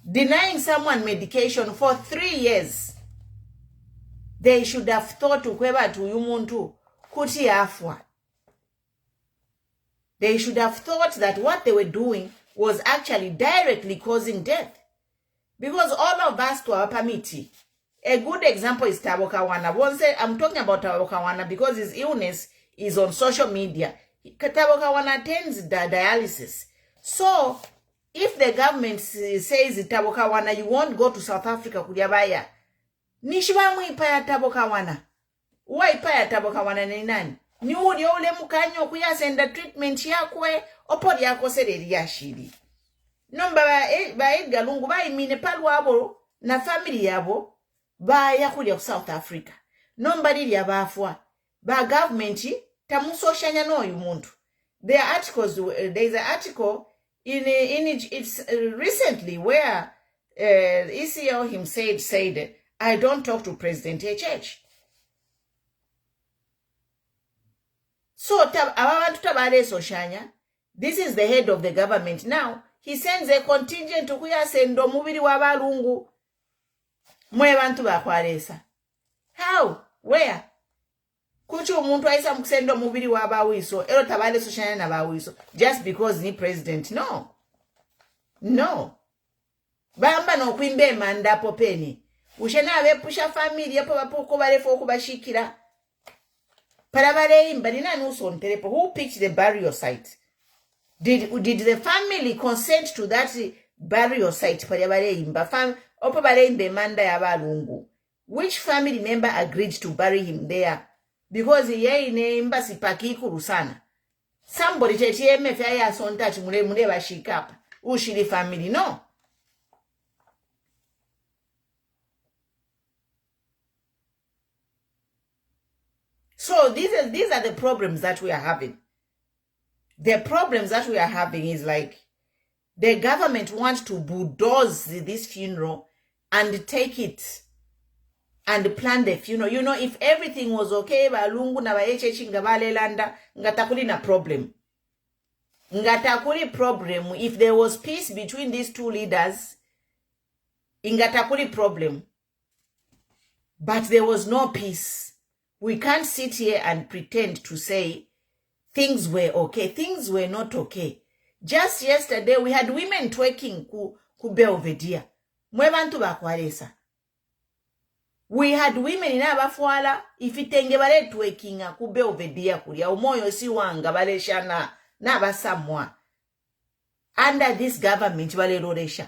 denying someone medication for 3 years. They should have thought ukweba to umuntu kuti afwa. They should have thought that what they were doing was actually directly causing death. Because all of us to our permittee. A good example is Thabo Kawana. I'm talking about Thabo Kawana because his illness is on social media. Thabo Kawana attends dialysis. So, if the government says Thabo Kawana, you won't go to South Africa, kujabaya. Nishibamu ipaya Thabo Kawana. Uwa ipaya Thabo Kawana ni nani? Ni uli ule mukanyo kuya senda treatment yakwe, opodi yako sereri ya shiri. Nomba ba Edgar Lungu ba imine palu wabo na family yabo ba yakulia South Africa. Nomba lili ya bafwa. Ba government tamuso shanya no yumuntu. There are articles, there's an article in it's recently where ECO him said, I don't talk to President HH. So, this is the head of the government. Now, he sends a contingent to kuya sendo mubiri wa Lungu. Mwe bantu bakwaresa. How? Where? Kuchu umuntu aisa mkusendo mubiri wa bawiso. Ero tabale soshanya na bawiso. Just because ni president. No. No. Bamba no kwimbe manda popeni. Ushena wepusha family yapo bapoko barefo kubashikira. Parabare imba nina nuso nterepo. Who picked the burial site? Did the family consent to that burial site? Parabare imba opo bare imbe manda ya Lungu. Which family member agreed to bury him there? Because ye ine imba sipaki kurusana. Somebody chechi MF ya sonta chimule bashikapa. Ushiri family no. So these are the problems that we are having. The problems that we are having is like the government wants to bulldoze this funeral and take it and plan the funeral. You know, if everything was okay, Lungu na HH ngabale landa, ngatakuli na problem. Ngatakuli problem. If there was peace between these two leaders, ngatakuli problem. But there was no peace. We can't sit here and pretend to say things were okay. Things were not okay. Just yesterday, we had women twerking ku Belvedere. Mwebantu bakwaresa. We had women in Abafuala, if itenge bale twerking ku Belvedere kulia, umoyo si wanga bale shana na basamwa. Under this government, bale roresha.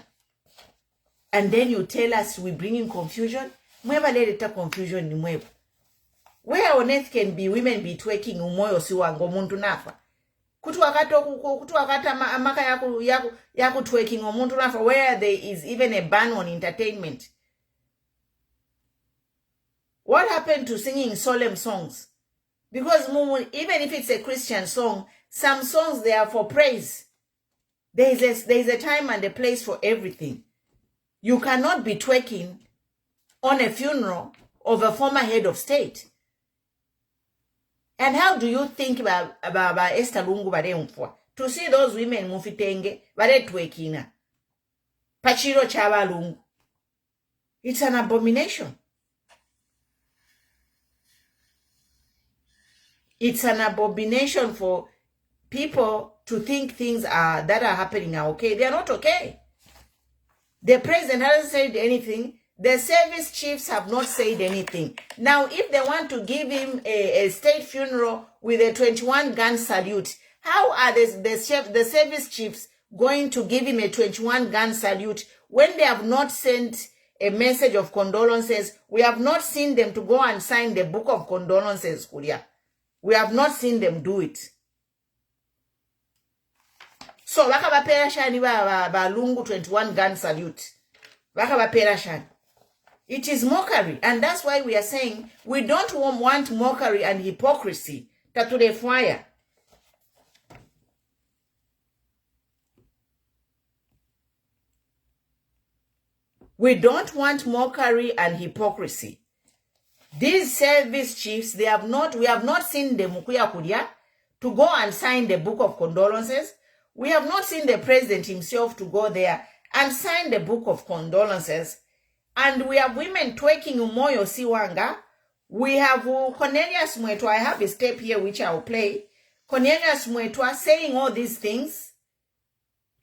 And then you tell us we bring in confusion? Mweba leta confusion ni mweba. Where on earth can be women be twerking umoyo si wango muntu nafa? Kutu wakata amaka yaku twerking umuntu nafa, where there is even a ban on entertainment. What happened to singing solemn songs? Because even if it's a Christian song, some songs they are for praise. There is a time and a place for everything. You cannot be twerking on a funeral of a former head of state. And how do you think about Esther Lungu baremfwa? To see those women mufitenge bare twekina. Pachiro chaba Lungu. It's an abomination. It's an abomination for people to think things that are happening are okay. They are not okay. The president hasn't said anything. The service chiefs have not said anything. Now, if they want to give him a state funeral with a 21-gun salute, how are the service chiefs going to give him a 21-gun salute when they have not sent a message of condolences? We have not seen them to go and sign the book of condolences, Kuria. We have not seen them do it. So, waka bapera shani ba Lungu 21-gun salute. Waka bapera shani. It is mockery, and that's why we are saying we don't want mockery and hypocrisy. Tature fire. We don't want mockery and hypocrisy. These service chiefs, we have not seen the Mukuya Kuria to go and sign the book of condolences. We have not seen the president himself to go there and signed the book of condolences. And we have women twerking Umoyo Siwanga. We have Cornelius Mwetwa. I have a step here which I will play. Cornelius Mwetwa saying all these things,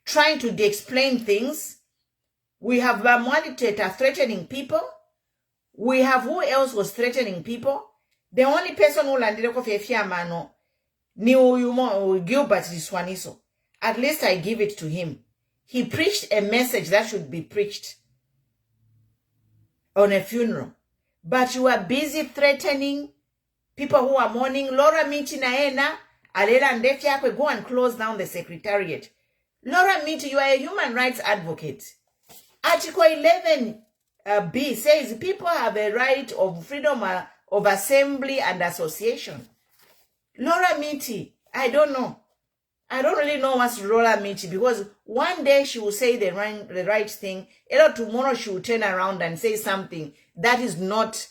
trying to de-explain things. We have Bamwali Teta threatening people. We have who else was threatening people? The only person who landed off Fiamano ni Gilbert Swaniso. At least I give it to him. He preached a message that should be preached on a funeral. But you are busy threatening people who are mourning. Laura Miti Naena, Alela and Defiakwe, go and close down the secretariat. Laura Miti, you are a human rights advocate. Article 11B says people have a right of freedom of assembly and association. Laura Miti, I don't know. I don't really know what's Laura Miti, because one day she will say the right thing, and tomorrow she will turn around and say something that is not,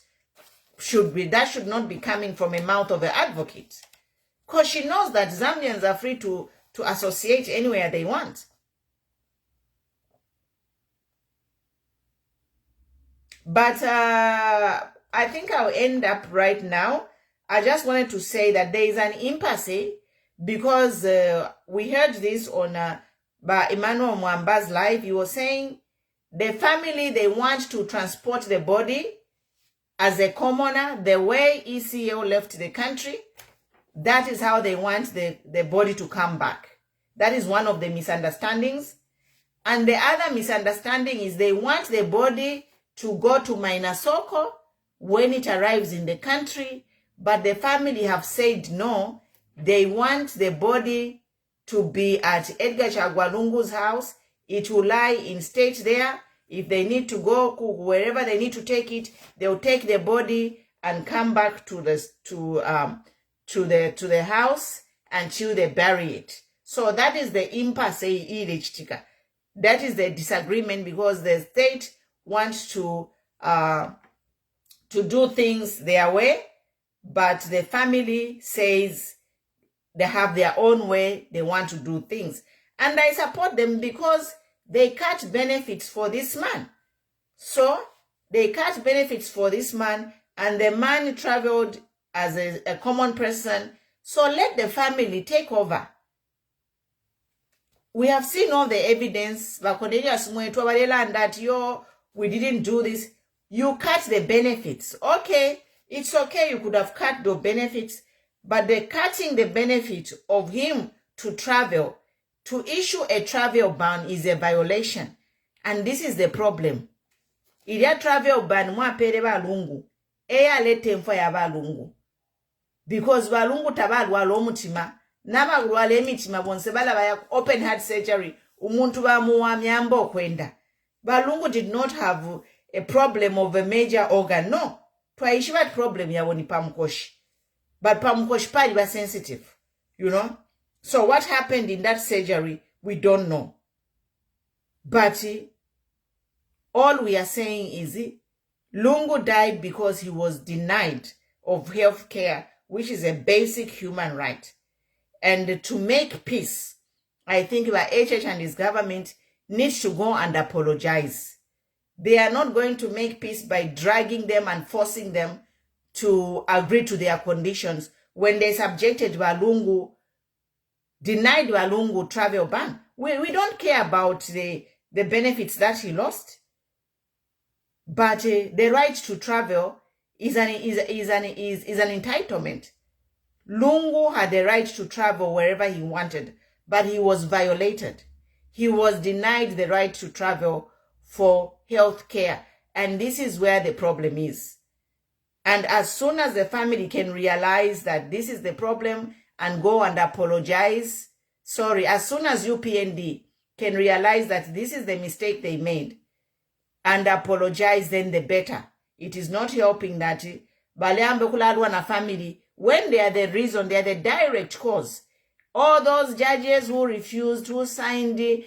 that should not be coming from a mouth of an advocate. Because she knows that Zambians are free to associate anywhere they want. But I think I'll end up right now. I just wanted to say that there is an impasse, because we heard this on by Emmanuel Mwamba's live. He was saying the family, they want to transport the body as a commoner. The way ECO left the country, that is how they want the body to come back. That is one of the misunderstandings. And the other misunderstanding is they want the body to go to Mainasoko when it arrives in the country, but the family have said no. They want the body to be at Edgar Chagwa-Lungu's house. It will lie in state there. If they need to go wherever they need to take it, they'll take the body and come back to the house until they bury it. So that is the impasse. That is the disagreement, because the state wants to do things their way, but the family says they have their own way they want to do things. And I support them, because they cut benefits for this man. So they cut benefits for this man, and the man traveled as a common person. So let the family take over. We have seen all the evidence. That we didn't do this. You cut the benefits. Okay, it's okay. You could have cut the benefits, but the cutting the benefit of him to travel, to issue a travel ban, is a violation. And this is the problem. Ilia travel ban mwa pere Lungu. Eya lete mfa ya Lungu. Because Lungu tabalu walo mutima. Nama wale mitima bonse bala baya open heart surgery. Umuntu ba muwa miambo kwenda. Lungu did not have a problem of a major organ. No. Twaishiwa problem ya woni pamukoshi. But pamukoshi pali was sensitive. You know? So what happened in that surgery, we don't know. But all we are saying is Lungu died because he was denied of health care, which is a basic human right. And to make peace, I think the HH and his government needs to go and apologize. They are not going to make peace by dragging them and forcing them to agree to their conditions when they subjected Lungu, denied Lungu travel ban. We don't care about the benefits that he lost. But the right to travel is an entitlement. Lungu had the right to travel wherever he wanted, but he was violated. He was denied the right to travel for health care. And this is where the problem is. And as soon as the family can realize that this is the problem and go and apologize, as soon as UPND can realize that this is the mistake they made and apologize, then the better. It is not helping that Baleambe kulalwa na family, when they are the reason, they are the direct cause. All those judges who refused, who signed the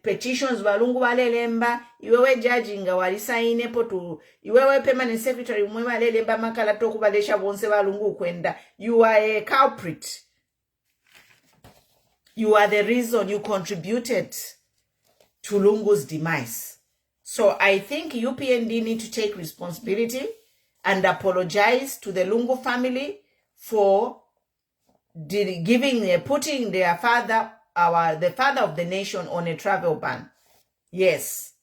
petitions, Balungu Balelemba, iwewe judge nga wali sign to, iwewe permanent secretary mwe Balelemba makala toku balesha bonse Balungu kwenda. You are a culprit. You are the reason, you contributed to Lungu's demise. So I think UPND need to take responsibility and apologize to the Lungu family for putting their father, the father of the nation, on a travel ban. Yes.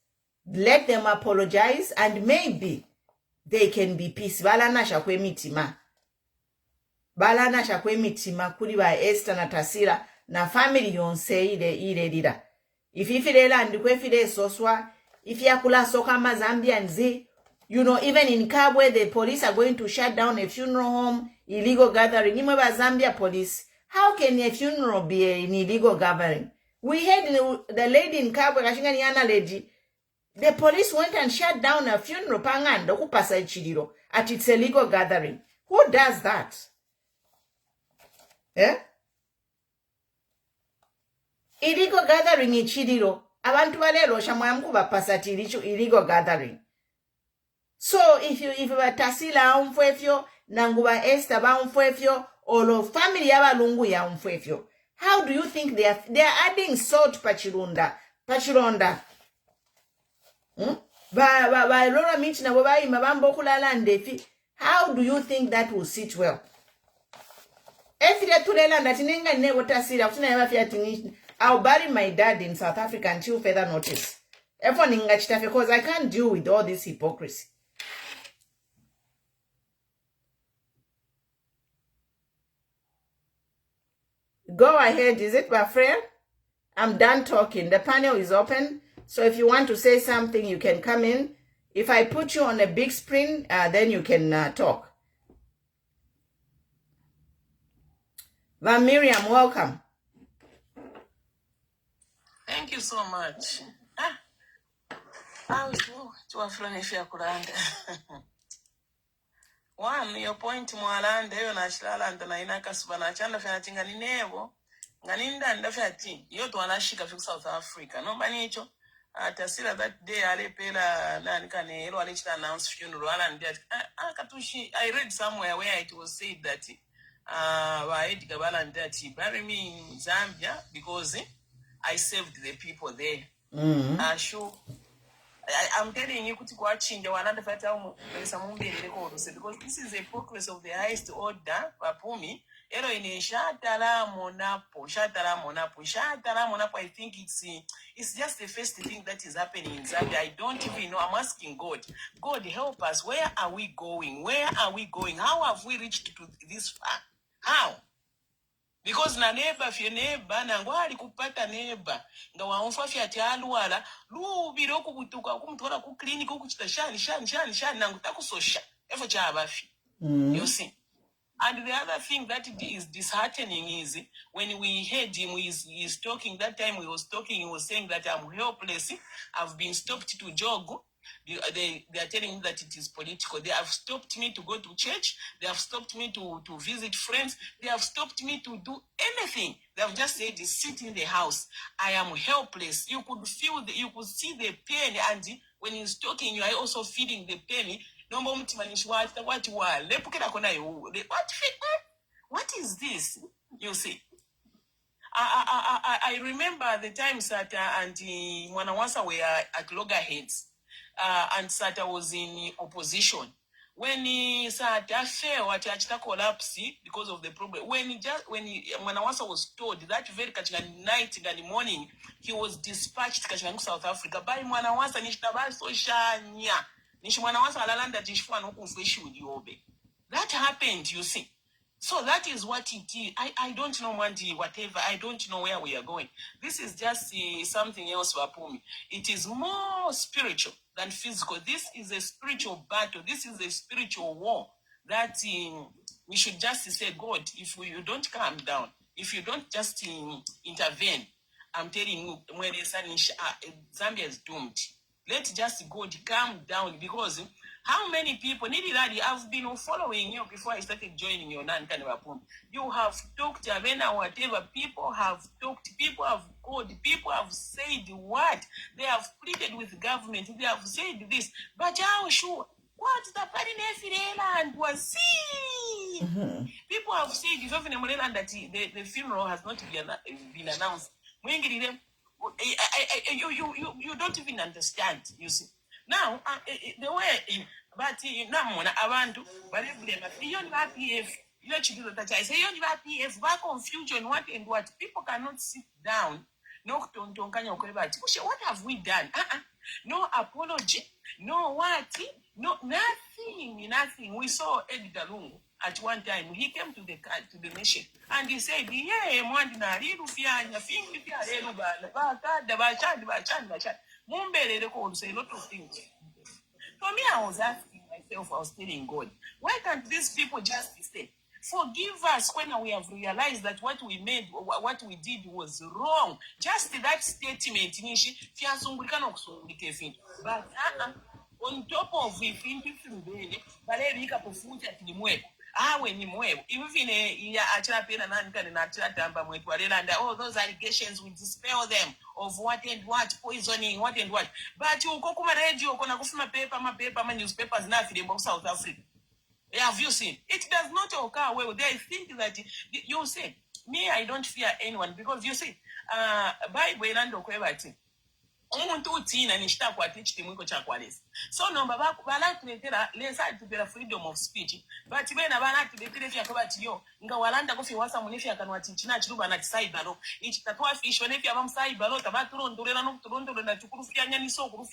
Let them apologize and maybe they can be peace. Balanasha kwe mitima. Balanasha kwe mitima kuli ba Esther na Tasila na family yonse ile dida. If ifidela ndikwe fide soswa, if yakula soka mazambia nzi, you know, even in Kabwe, the police are going to shut down a funeral home, illegal gathering. Imeba Zambia police. How can a funeral be an illegal gathering? We had the lady in Kabwe, Kashingani lady. The police went and shut down a funeral pangando kupasa ichiriro at its illegal gathering. Who does that? Eh? Illegal gathering ichiriro. Abantu balelo shamwa mkuba pasati illegal gathering. So if you Tasila umfwefyo, nanguba Esther ba umfwefyo, or family yaba Lungu ya umfwefyo, how do you think they are adding salt pachironda? Ba Laura Mitch na babai mabambo kulala ndefi. How do you think that will sit well? I'll bury my dad in South Africa until further notice. Because I can't deal with all this hypocrisy. Go ahead. Is it my friend? I'm done talking. The panel is open. So if you want to say something, you can come in. If I put you on a big screen, then you can talk. Van Miriam, welcome. Thank you so much. One, your point mwalanda yo na chilalanda na inaka subana chanda fya tinga ni nebo nganinda ndafati yo to anashika fika South Africa no banicho Tasila that day alepela nani kane elo alichita announce funeral and that katushi I read somewhere where it was said that wa Edgar Balan that he bury me in Zambia because I saved the people there. Sure. I'm telling you, because this is a progress of the highest order. Papumi, I think it's just the first thing that is happening in Zambia. I don't even know. I'm asking God. God, help us. Where are we going? Where are we going? How have we reached to this far? How? Because na neighbor fye neighbor na ngwali kupata neighbor nga waonfa fye atialuala lubiro kubutuka kumutwala ku clinic okuchita shani na ngutakusosha efo chabafi. You see. And the other thing that is disheartening is when we heard him, he's talking, that time he was saying that I'm helpless, I've been stopped to jog. They are telling me that it is political. They have stopped me to go to church. They have stopped me to visit friends. They have stopped me to do anything. They have just said, sit in the house. I am helpless. You could see the pain. And when he's talking, you are also feeling the pain. What is this? You see. I remember the times that Auntie Mwanawasa were at loggerheads. And Sata was in opposition. When Sata fell, Achita collapsed because of the problem. When Mwanawasa was told that very night in the morning, he was dispatched to South Africa by Mwanawasa Nishtabasosha. Nishmwanawasa Alalanda Tishfan Okunfeshi. That happened, you see. So that is what it is. I don't know, Mandy, whatever. I don't know where we are going. This is just something else, Wapumi. It is more spiritual than physical. This is a spiritual battle. This is a spiritual war that we should just say, God, if you don't calm down, if you don't just intervene, I'm telling you, when Zambia is doomed. Let just God calm down, because how many people, I've been following you before I started joining your non-Kanabapum. You have talked, whatever, people have talked, people have called, people have said what? They have pleaded with government, they have said this, but how sure? What's the and was seen? People have said, that the funeral has not been announced. You don't even understand, you see. Now, the way, but namona abantu bale blame iyo ni ba PF iyo chikilo tacha say iyo ni ba PF ba confusion what and what people cannot sit down no kutontonkanya okole bati what have we done no apology no what no nothing we saw Edgar Lungu at one time he came to the nation and he said yeah mwandi na lirufyanya fingi pya lero ba kada ba chandi mumbelele ko say a lot of things. For me, I was asking myself, I was telling God, why can't these people just say, forgive us when we have realized that what we made, what we did was wrong. Just that statement, but on top of it, even oh those allegations we dispel them of what and what poisoning what and what but you go kuma radio kona kufuma paper newspapers nothing about South Africa. Have you seen it? Does not occur well. They think that you say me I don't fear anyone because you see Bible ilando kwebati umuntu uthina nishtakwa atichi timwiko chakwalesa so nomba balatuletera lesa atupera freedom of speech but bena balatuletera fya kabati yo nga walanda kofi wasa munefi akanwa tichina chiruba na cyber ichi tatwa fish onefi aba cyber tabaturondolera no kuturondolera chukurufyanya niso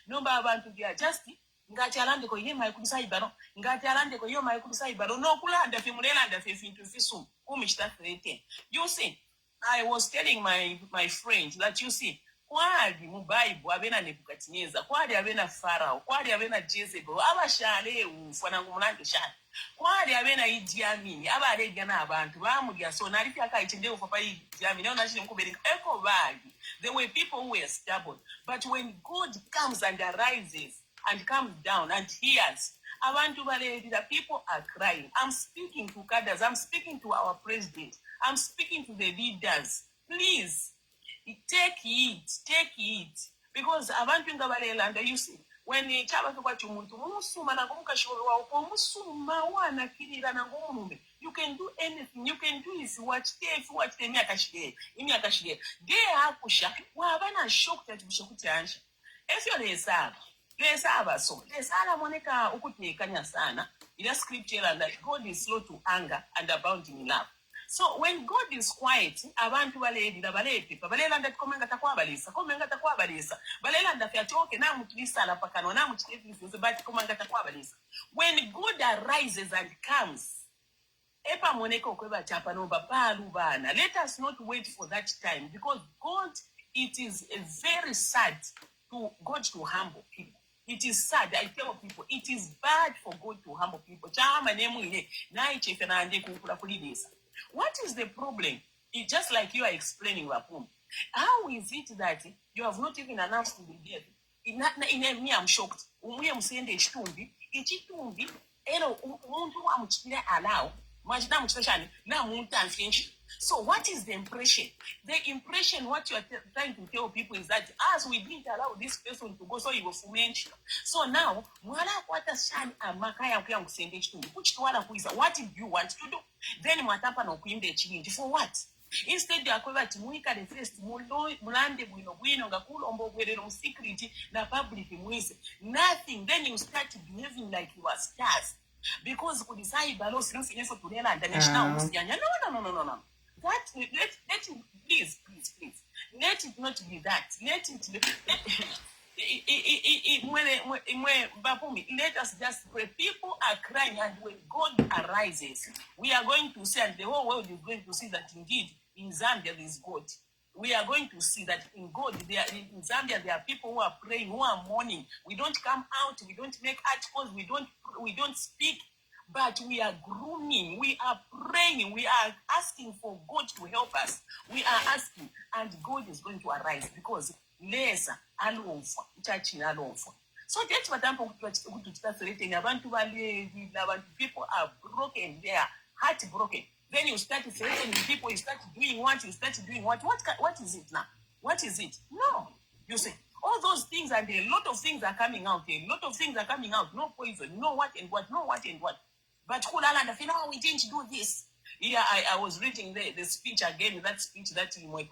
nomba abantu dia just ngati alande ko yema ku cyber ngati alande ko yoma ku cyber no kulanda fi mulelanda fi fintu fisu umishita threaten. You see, I was telling my friends that you see kwali mu Bible abena Nebukadnezar kwali abena Farao kwali abena Jezebel abashale ufana ngumulande shale kwali abena Idi Amin abalega n'abantu bamulya so nali fyakaitende ufa Idi Amin naona chini mkubereka eko bagi. There were people who were stubborn but when God comes and arises and comes down and hears abantu baledi, the people are crying. I'm speaking to cadres, I'm speaking to our president, I'm speaking to the leaders. Please take it because abantu ngabalelanda you see when chaba kwa chumuntu musuma na kumukashoro wa musuma wana kirira na ngumume you can do anything you can do is watch them yakashire they akusha wabana shock that bishokutyanja if you lesaba so lesala moneka ukutekanya sana ila scripture and that God is slow to anger and abounding in love. So when God is quiet, abantu balenda balelanda komenga takwabalisa balelanda fyatoke na mutulisa la pakano na mutulisa but komenga takwabalisa. When God arises and comes, epa moneka okweba chapa no babalu bana. Let us not wait for that time because God, it is very sad to God to humble people. It is sad, I tell people, it is bad for God to humble people. Chama nemu ine na ichefe na ande kukula kulidisa. What is the problem? It's just like you are explaining, Wapum. How is it that you have not even announced to the dead? In me, I'm shocked. Umuye musende chitumbi, ichitumbi, eno umuntu wa mchikile allow, majina mchikile na muntu anfinchi. So what is the impression? The impression, what you are trying to tell people is that as we didn't allow this person to go, so he was mentioned. So now, what did you want to do? Then matapa no kuimbe chini. For what? Instead you are going to muika the first mulande bwino gakulombo bwerero secret na public mwise. Nothing. Then you start behaving like you are stars. Because could decide balos no finesse to nela and national musianya. No. That let it please. Let it not be that. Let us just pray. People are crying, and when God arises, we are going to see, and the whole world is going to see that indeed in Zambia there is God. We are going to see that in God, in Zambia there are people who are praying, who are mourning. We don't come out, we don't make articles, we don't speak. But we are grooming, we are praying, we are asking for God to help us. We are asking, and God is going to arise because lesa alonfa, church alonfa. So that's what I'm going to translate. People are broken, they are heartbroken. Then you start threatening people, you start doing what. What is it now? What is it? No. You see, all those things and a lot of things are coming out. No poison, no what and what. But we didn't do this. Yeah, I was reading the speech again, that speech that you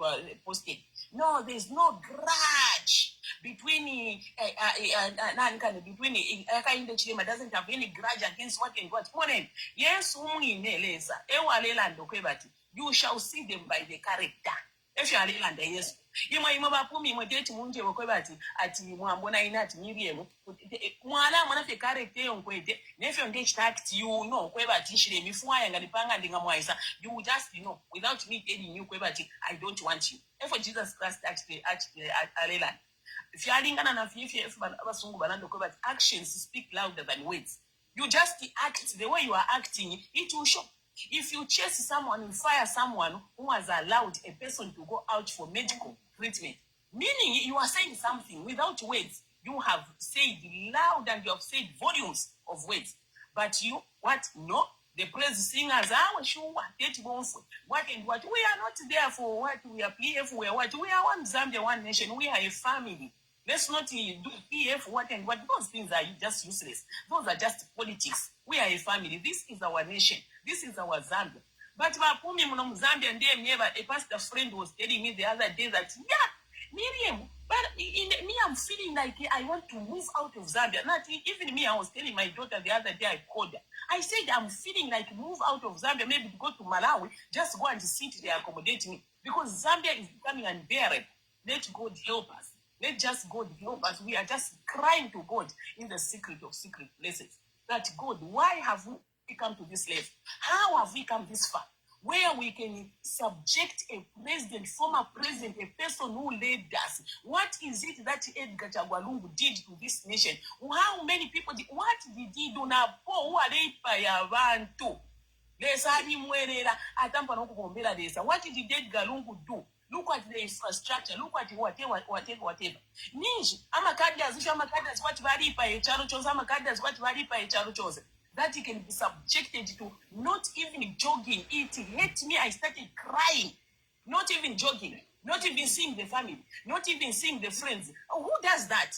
posted. No, there's no grudge between Akainde Chilema doesn't have any grudge against what and what. Yes, you shall see them by the character. If you are land, yes. You might pumi date munje wokwebati ati mwambona ina ati Miriam mwala mwana fe character yonkwete nefyo ndechitact you know kwebati shire mifuaya ngalipanga ndingamwaisa you just without me telling you kwebati I don't want you. If Jesus Christ actually alela if you are lingana na if abasungu balando kwebati actions speak louder than words. You just act the way you are acting, it will show. If you chase someone and fire someone who has allowed a person to go out for medical treatment, meaning you are saying something without words. You have said loud and you have said volumes of words. But you, what? No. The praise singers, sure, what and what. We are not there for what we are PF, we are what. We are one Zambia, one nation. We are a family. Let's not do PF, what and what. Those things are just useless. Those are just politics. We are a family. This is our nation. This is our Zambia. But Zambia and a pastor friend was telling me the other day that, yeah, Miriam, but me, I'm feeling like I want to move out of Zambia. Not even me, I was telling my daughter the other day, I called her. I said, I'm feeling like move out of Zambia, maybe to go to Malawi, just go and sit there, accommodate me. Because Zambia is becoming unbearable. Let God help us. Let just God help us. We are just crying to God in the secret of secret places. That God, why have we come to this level? How have we come this far? Where we can subject a president, former president, a person who led us. What is it that Edgar Lungu did to this nation? How many people did? What did he do now? What did Edgar Lungu do? Look at the infrastructure. Look at whatever. Ninja, amakadas, what varipa a charuchos, amakadas, what varipa a charuchos. That he can be subjected to not even jogging, eating. Hate me, I started crying. Not even jogging, not even seeing the family, not even seeing the friends. Who does that?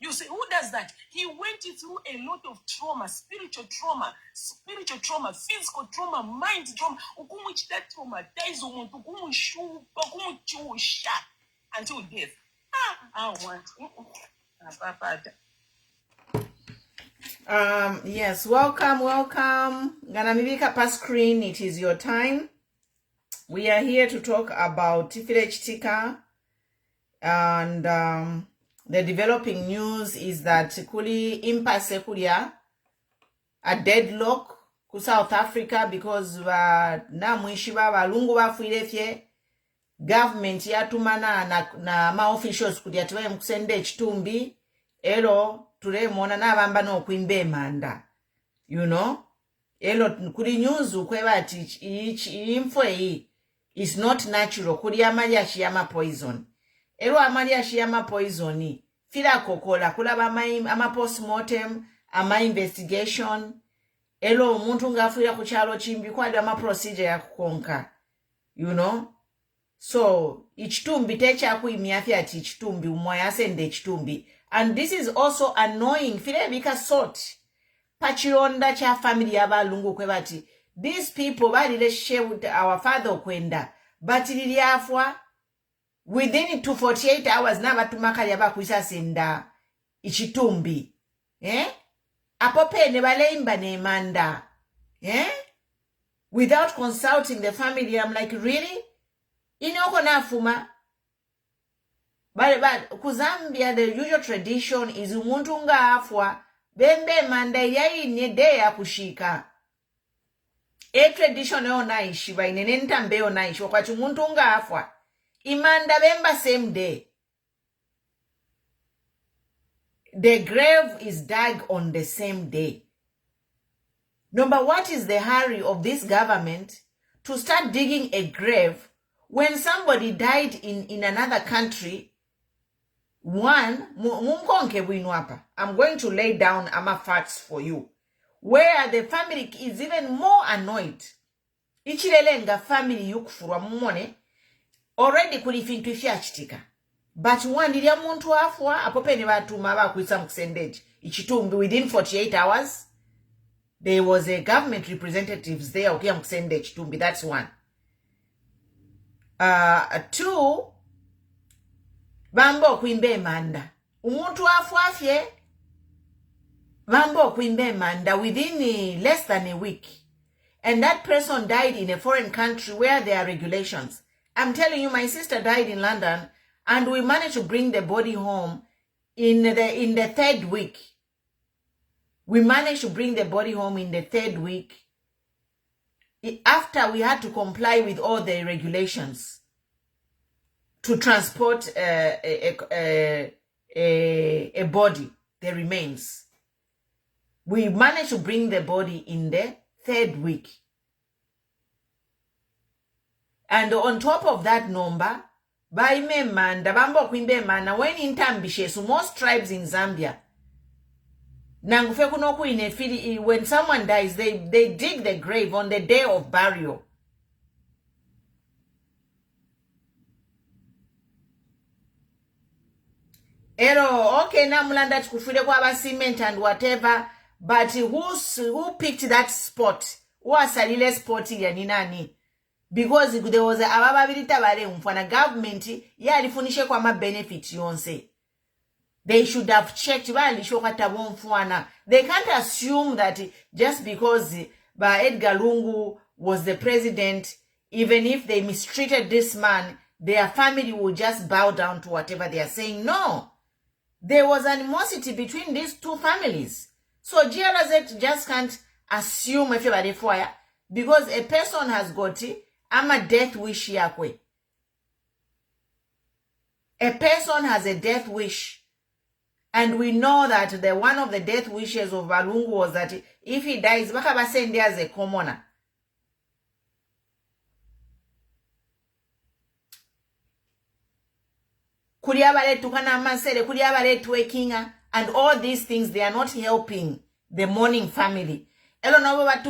You say, who does that? He went through a lot of trauma, spiritual trauma, physical trauma, mind trauma. That traumatize until death. I want. Yes, welcome. Ganamibika pa screen, it is your time. We are here to talk about Tifilech Tika, and the developing news is that kuli impasse kulia a deadlock ku South Africa because na mwishi baba Lungu bafirefye government yatumana na ma officials kulia tibaye mkusende ekitumbi ero turemona nabamba no kwimbe manda, you know, elo kuli news kwebati info is not natural, kuli amali ashiyama poison, elo amali ashiyama poison fila kokola kulaba ama postmortem ama investigation elo omuntu ngafira ku kyalo kimbi kwali ama procedure ya kukonka, you know. So ichitumbi techa kuimyafya ati ichitumbi umwaya sende ichitumbi. And this is also annoying. File bika sort pachironda cha family yaba Lungu kwebati these people balile share with our father kwenda but liliafwa within 248 hours na batumaka yaba kuisa senda ichitumbi apopene baleimba ne manda without consulting the family. I'm like, really? Inoko nafuma. But ku Zambia the usual tradition is umuntu nga afwa bembe manda yayi nede ya kushika. Tradition yo naishi ba inenenta mbeo naishi wakati umuntu nga afwa imanda bemba same day. The grave is dug on the same day. Number, what is the hurry of this government to start digging a grave when somebody died in another country? One, I'm going to lay down ama facts for you, where the family is even more annoyed. Ichilelenga family yukufurwa mumone already kulifintu ifyachitika. But one ilya muntu afwa apopene batuma bakwisa mkusendeji ichitumbi within 48 hours. There was a government representatives there ukia mkusendeji tumbi. That's one. Two, bambo kwimbe manda umuntu afwafye bambo kwimbe manda within less than a week, and that person died in a foreign country where there are regulations. I'm telling you, my sister died in London, and we managed to bring the body home in the third week. We managed to bring the body home in the third week after we had to comply with all the regulations to transport a body, the remains. We managed to bring the body in the third week. And on top of that number, by Memanda, Bambo Quimbe Mana, when in Tambishe, most tribes in Zambia, when someone dies, they dig the grave on the day of burial. Okay, now mulanda chikufire kwa cement and whatever, but who picked that spot? Who asalile spot ya ni nani? Because there was a abababilita bale mfana government yalifunishe kwa ma benefit yonse. They should have checked. They can't assume that just because Edgar Lungu was the president, even if they mistreated this man, their family will just bow down to whatever they are saying. No. There was animosity between these two families. So GRZ just can't assume everybody fire because a person has got it. I'm a death wish yakwe. A person has a death wish. And we know that one of the death wishes of Lungu was that if he dies, bakaba send as a commoner. Kuriabale tukana mansele, kuriabale twekinga, and all these things, they are not helping the mourning family. There are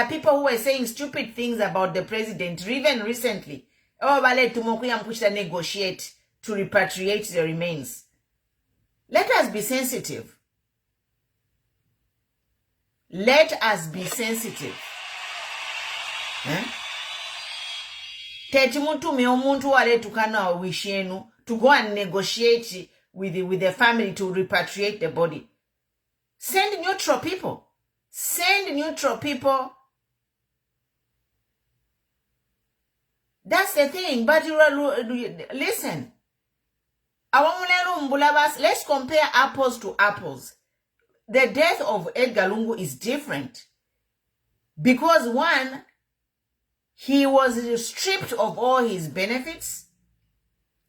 people who were saying stupid things about the president, even recently. Negotiate to repatriate the remains. Let us be sensitive. Let us be sensitive. To go and negotiate with the family to repatriate the body. Send neutral people. Send neutral people. That's the thing. But listen. Let's compare apples to apples. The death of Edgar Lungu is different. Because one, he was stripped of all his benefits.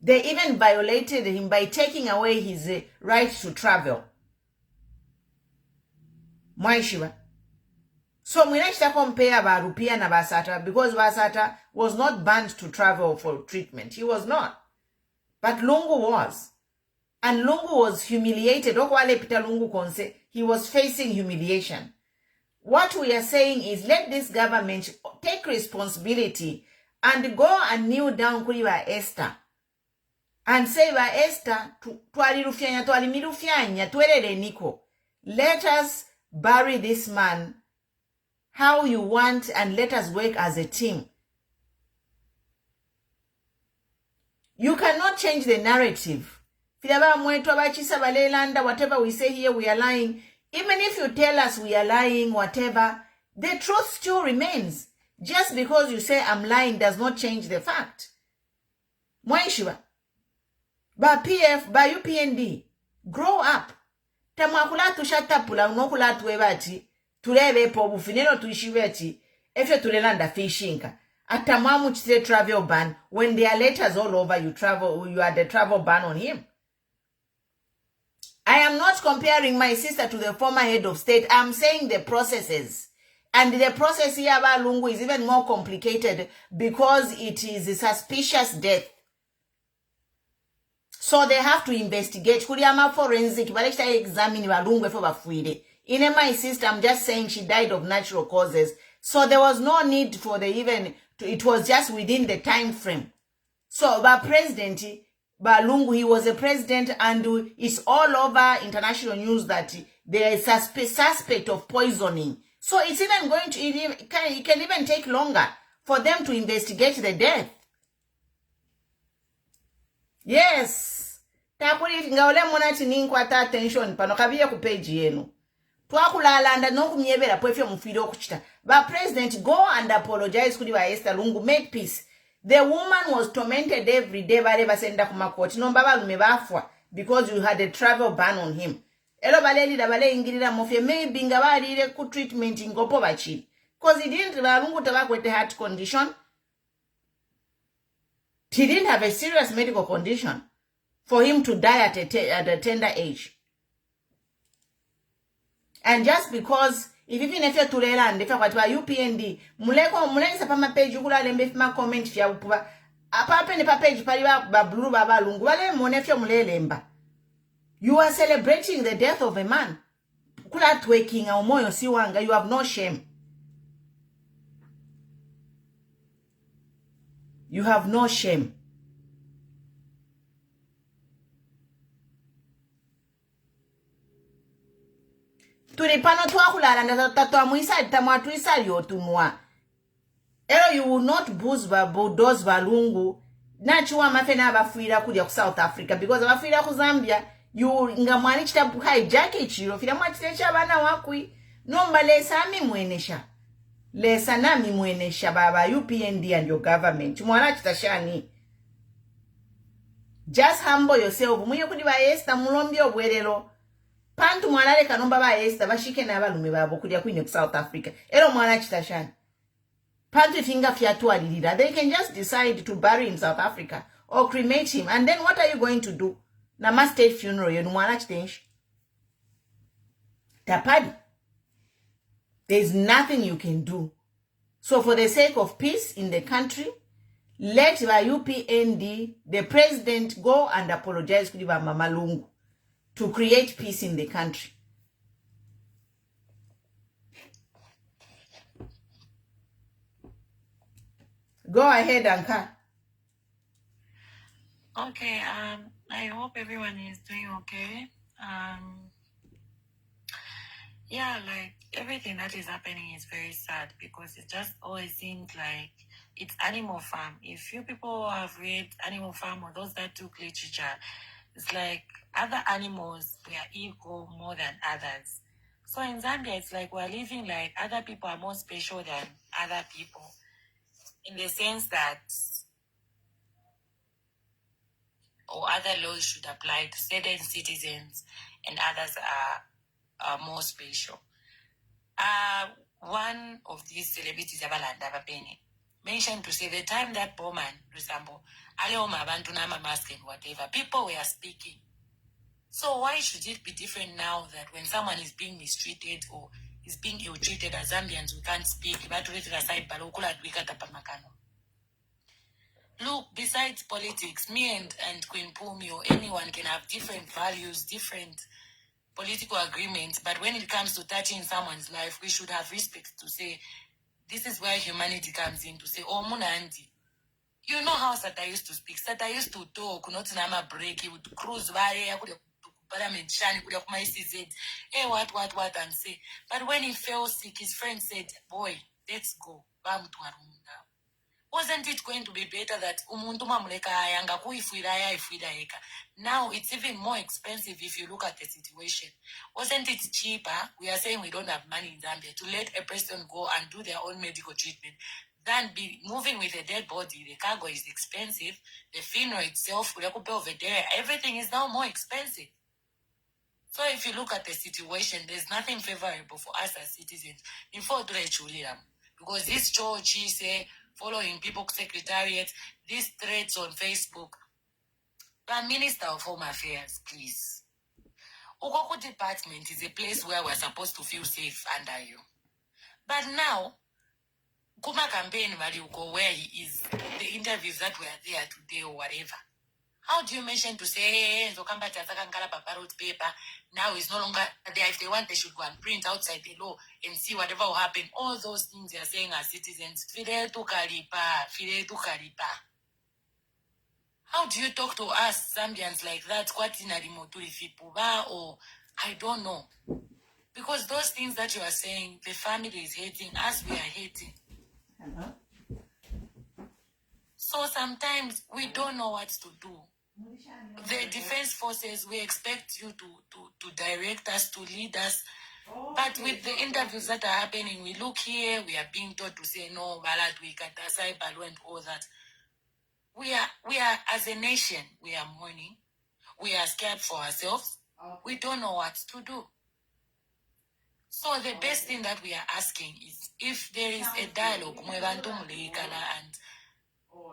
They even violated him by taking away his right to travel. Mwaishiwa. So mwenachita compare Barupia na Basata because Basata was not banned to travel for treatment. He was not. But Lungu was. And Lungu was humiliated. He was facing humiliation. What we are saying is let this government take responsibility and go and kneel down kuliwa Esther. And say, Esther, let us bury this man how you want and let us work as a team. You cannot change the narrative. Whatever we say here, we are lying. Even if you tell us we are lying, whatever, the truth still remains. Just because you say I'm lying does not change the fact. Mwaishiwa. Ba PF, ba UPND, grow up. Tamakula tushatapula unokula tuwebati, tulebe po bufineno tuishiweti, efe tulelanda fishinka. Atamamu chite travel ban, when there are letters all over you are the travel ban on him. I am not comparing my sister to the former head of state. I'm saying the processes. And the process here about Lungu is even more complicated because it is a suspicious death. So they have to investigate. Kuriama forensic, but examine Lungu for Bafuide. In my sister, I'm just saying she died of natural causes. So there was no need for it was just within the time frame. So by president, by Lungu, he was a president, and it's all over international news that there is a suspect of poisoning. So it's even going to, it can even take longer for them to investigate the death. Yes. Takuli ngaole mona chininkwata attention pano kabiye ku page yenu. Twakulalanda nokumyebera pwefye mufiro okuchita. But President, go and apologize kuli ba Esther Lungu, make peace. The woman was tormented every day bale basenda kuma court. No baba lume bafwa because you had a travel ban on him. Elo baleli da bale ingirira mufye maybe nga balire ku treatment ngopo bachi. Because he didn't Lungu tabakwete heart condition. He didn't have a serious medical condition for him to die at a tender age. And just because, if even if you're to land, if you're UPND, muleko pama page, you could have ma comment fia upuba. Apapa ne pa page paliba ba blue baba lungu, wale monefia mulemba. You are celebrating the death of a man. Kula twerking au moyo siwanga, you have no shame. You have no shame. Tulipano twakulala tatwamuisa tamwatuisa lyotunwa. Ero you will not boost those balungu nachiwa mafena abafuira kudya ku South Africa because abafuira ku Zambia you ngamwani chitabu hijack chiro fira mwachitecha bana wakui nomba lesa mimwenesha. Lesa nami mwenesha baba UPND and your government. Mwana chitashani. Just humble yourself. Mwenye kudi ba Esther mulombi obwerero. Pantu mwanale kanomba ba Esther bashike na balume babo kudya kwine ku South Africa. Ero mwana chitashani. Pantu finga fiatu alilira. They can just decide to bury in South Africa or cremate him. And then what are you going to do? Nama state funeral yenu mwana chitenshi. Tapadi. There's nothing you can do. So for the sake of peace in the country, let the UPND, the president, go and apologize to Mama Lungu to create peace in the country. Go ahead, Anka. Okay, I hope everyone is doing okay. Yeah, like everything that is happening is very sad because it just always seems like it's Animal Farm. If you people have read Animal Farm or those that took literature, it's like other animals were equal more than others. So in Zambia, it's like we're living like other people are more special than other people in the sense that or other laws should apply to certain citizens and others are more special. One of these celebrities mentioned to say the time that Bowman, for example, mask and whatever, people were speaking. So why should it be different now that when someone is being mistreated or is being ill-treated as Zambians, we can't speak? Look, besides politics, me and Queen Pumi or anyone can have different values, different political agreements, but when it comes to touching someone's life, we should have respect to say, this is where humanity comes in, to say, oh, Muna Auntie. You know how Sata used to speak. Sata used to talk, not nama break, he would cruise by, Parliament Shani, hey, what, and say. But when he fell sick, his friend said, boy, let's go. Wasn't it going to be better that now it's even more expensive if you look at the situation? Wasn't it cheaper? We are saying we don't have money in Zambia to let a person go and do their own medical treatment than be moving with a dead body. The cargo is expensive. The funeral itself, everything is now more expensive. So if you look at the situation, there's nothing favorable for us as citizens. Because this church is following people's secretariat, these threats on Facebook. Prime Minister of Home Affairs, please. Ukoko department is a place where we're supposed to feel safe under you. But now, Kuma campaign where he is, the interviews that were there today or whatever. How do you mention to say, hey, paper, now it's no longer there. If they want, they should go and print outside the law and see whatever will happen. All those things they are saying as citizens. How do you talk to us Zambians like that? Or I don't know. Because those things that you are saying, the family is hating, us we are hating. So sometimes we don't know what to do. The defense forces, we expect you to direct us, to lead us. But with the interviews that are happening, we look here, we are being told to say, no, Balad, we can't aside Balu and all that. We are, as a nation, we are mourning. We are scared for ourselves. We don't know what to do. So the best thing that we are asking is, if there is a dialogue, and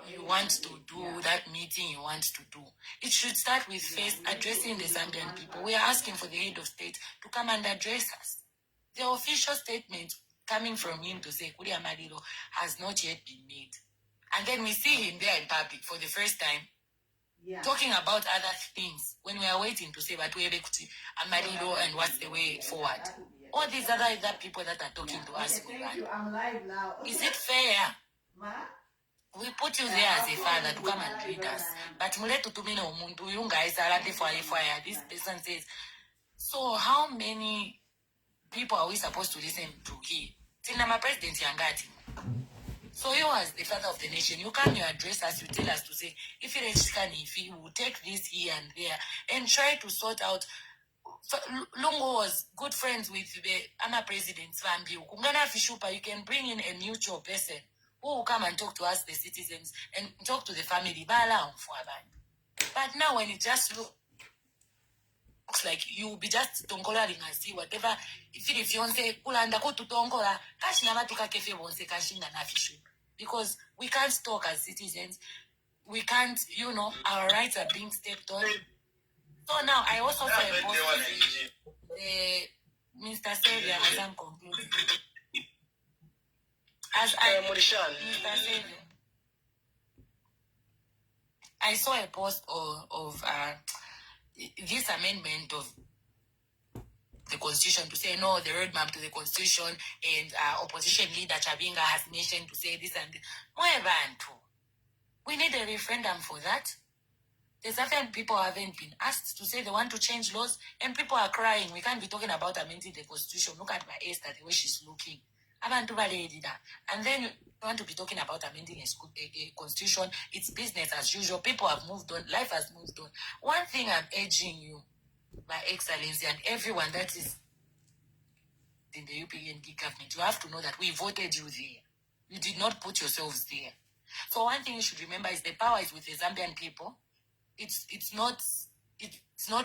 you want to do that meeting you want to do, it should start with first addressing the Zambian people. We are asking for the head of state to come and address us. The official statement coming from him to say Kuria Malilo has not yet been made. And then we see him there in public for the first time, talking about other things when we are waiting to say Batuebe Amarilo and what's the way forward. All these other people that are talking to us. Is it fair? We put you there as a father to come and lead us. But you guys are fire. This person says. So how many people are we supposed to listen to here? Tinama President Yangati. So you as the father of the nation, you come, you address us, you tell us to say, if you will take this here and there and try to sort out. Lungu was good friends with the Ama President Zambi. You can bring in a mutual person who will come and talk to us, the citizens, and talk to the family. But now when it just looks like you will be just tongolaring and see whatever, if you say, because we can't talk as citizens. We can't, our rights are being stepped on. So now I also say, Mr. Savior, as I'm concluding. Mr. Savior, I saw a post of this amendment of the Constitution to say no, the roadmap to the Constitution, and opposition leader Chabinga has mentioned to say this and this. We need a referendum for that. The Zambian people haven't been asked to say they want to change laws, and people are crying. We can't be talking about amending the Constitution. Look at my Esther, the way she's looking. And then you want to be talking about amending a Constitution. It's business as usual. People have moved on. Life has moved on. One thing I'm urging you, my Excellency, and everyone that is in the UPNP government, you have to know that we voted you there. You did not put yourselves there. So one thing you should remember is the power is with the Zambian people. It's not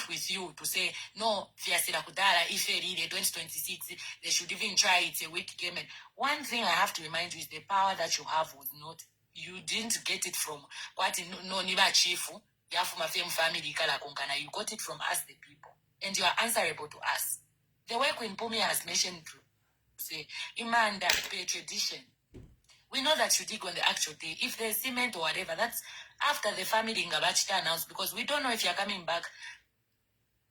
with you to say no. If 2026 they should even try. It's a weak game. And one thing I have to remind you is the power that you have was not. You didn't get it from what no niba chifu. You have from a family kala kunkana. You got it from us, the people, and you are answerable to us. The way Queen Pumi has mentioned to say imanda pay tradition. We know that you dig on the actual day. If there's cement or whatever, that's after the family in Gabachita announced, because we don't know if you're coming back.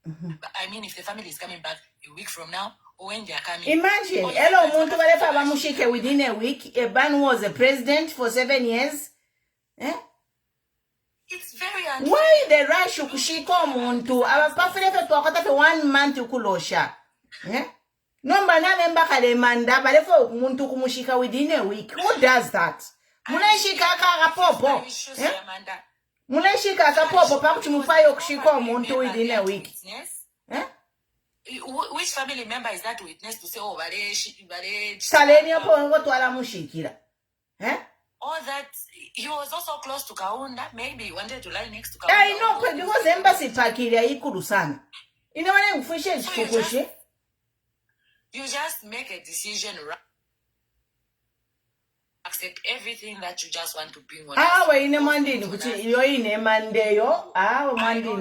I mean, if the family is coming back a week from now, or when they're coming. Imagine, hello, Muntu Balefa Bamushike within a week. A ban was a president for 7 years. Eh? It's very unfair. Why the rush kushiko Muntu? Our perfect for 1 month kulosha. Eh? Nomba na memba kale manda balefo Muntu kumushika within a week. Who does that? Munashika kaka popo. Munashika kaka popo pakuchimufayo kushiko Muntu within a week. Eh? Which family member is that witness to say, oh, Saleni opo ngoto ala mushikira. Eh? All that, he was also close to Kaunda. Maybe he wanted to lie next to Kaunda. I know, because embassy pakiria ikuru sana. You know what I'm saying? So you just make a decision, right? Accept everything that you just want to bring on. We in a Monday, you're in a Monday, yo. Monday. We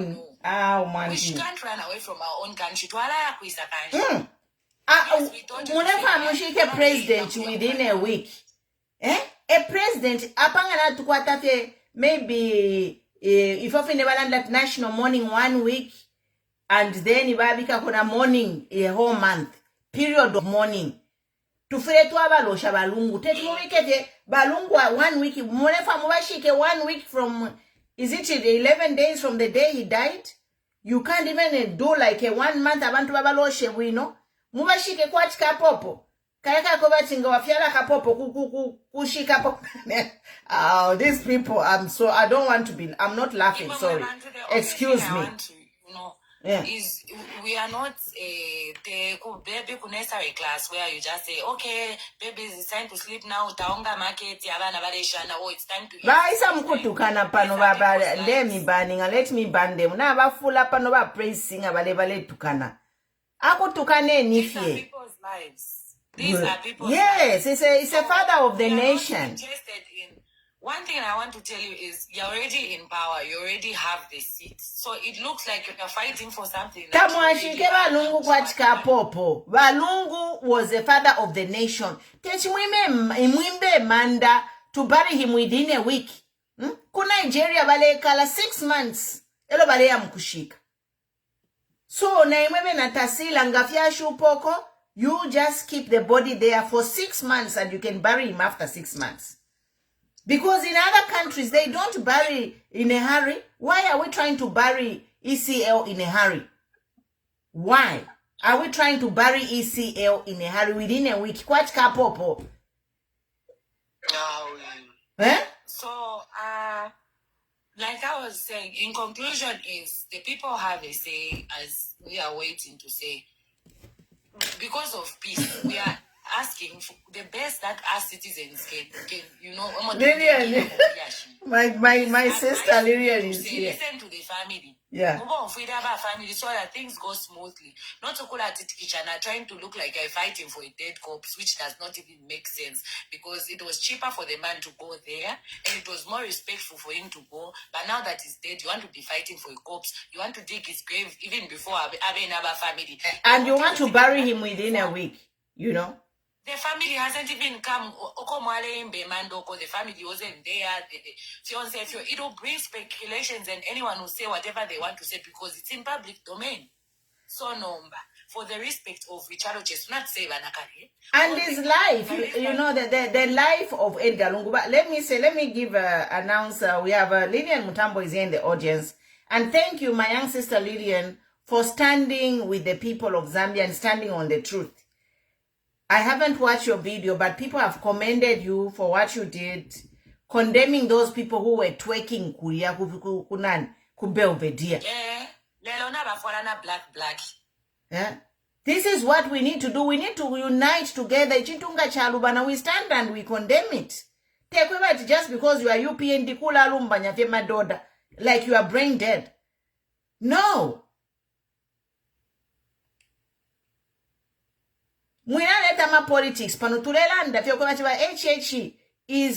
can't run away from our own country. Munefa mushike president within a week. Eh? A president, apangana tukwatafe maybe if of in that national mourning 1 week, and then ibabika kuna mourning a whole month. Period of mourning. Tufire tuwa balosha balungu. Tetumikete balungu 1 week. Munefa mubashike 1 week from, is it 11 days from the day he died? You can't even do like a 1 month abantu babaloshe wino. Mubashike kwa chika popo. Kaeka koba chinga wafiala kapopo kushika popo. Oh, these people, I don't want to be, I'm not laughing, sorry. Excuse me. You know, yeah. Is we are not the baby nursery class where you just say, okay, baby, it's time to sleep now. Taonga market, yabana badeshana. Oh, it's time to eat. Ba isa mkutukana pano baba ndemi banning, let me ban them. Na bafula pano ba praising abale tukana. Akutukane These are nifie. people's lives. These are people's yes, lives. it's a father of the we are nation. not interested in. One thing I want to tell you is you're already in power. You already have the seat. So it looks like you're fighting for something. Tamwashike Balungu kwatika popo. Balungu was the father of the nation. Mwimbe manda to bury him within a week. Ku Nigeria bale kala 6 months. Elo bale ya mkushika. So na imwebe na tasila ngafia shupoko. You just keep the body there for 6 months and you can bury him after 6 months. Because in other countries, they don't bury in a hurry. Why are we trying to bury ECL in a hurry? Why are we trying to bury ECL in a hurry within a week? Quite kapopo. Eh? So, like I was saying, in conclusion is the people have a say, as we are waiting to say. Because of peace, we are asking for the best that our citizens can you know. Lillian, my sister Lillian is here. Listen to the family. Yeah. Family so that things go smoothly. Not to call at it kitchen trying to look like you're fighting for a dead corpse, which does not even make sense because it was cheaper for the man to go there and it was more respectful for him to go. But now that he's dead, you want to be fighting for a corpse. You want to dig his grave even before another family. And you want to bury him within a week, you know? The family hasn't even come. The family wasn't there. The fiance, it will bring speculations and anyone will say whatever they want to say because it's in public domain. So, number for the respect of Richard just not say Vanakari. And his life, you know, the life of Edgar Lungu. But let me give an announcer. We have Lillian Mutambo is here in the audience. And thank you, my young sister Lillian, for standing with the people of Zambia and standing on the truth. I haven't watched your video, but people have commended you for what you did, condemning those people who were twerking kuria kunan kubelvedere. Yeah. This is what we need to do. We need to unite together. Chitunga chalubana, we stand and we condemn it. Take over just because you are UPND kula lumbanya fema doda, like you are brain dead. No. Mwinaleta politics panutulelanda HHE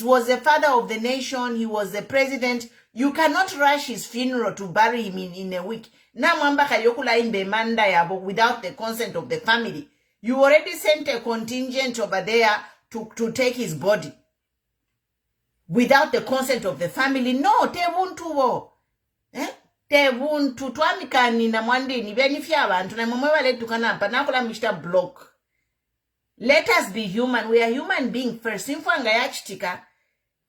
was the father of the nation. He was the president. You cannot rush his funeral to bury him in a week. Na mwamba kayokula imbe manda yabo without the consent of the family. You already sent a contingent over there to take his body without the consent of the family. No, tebuntu wo. Tebuntu twamikani na mwandini benifya abantu na mumwe letu kanapa nakula Mr. Block. Let us be human. We are human beings first.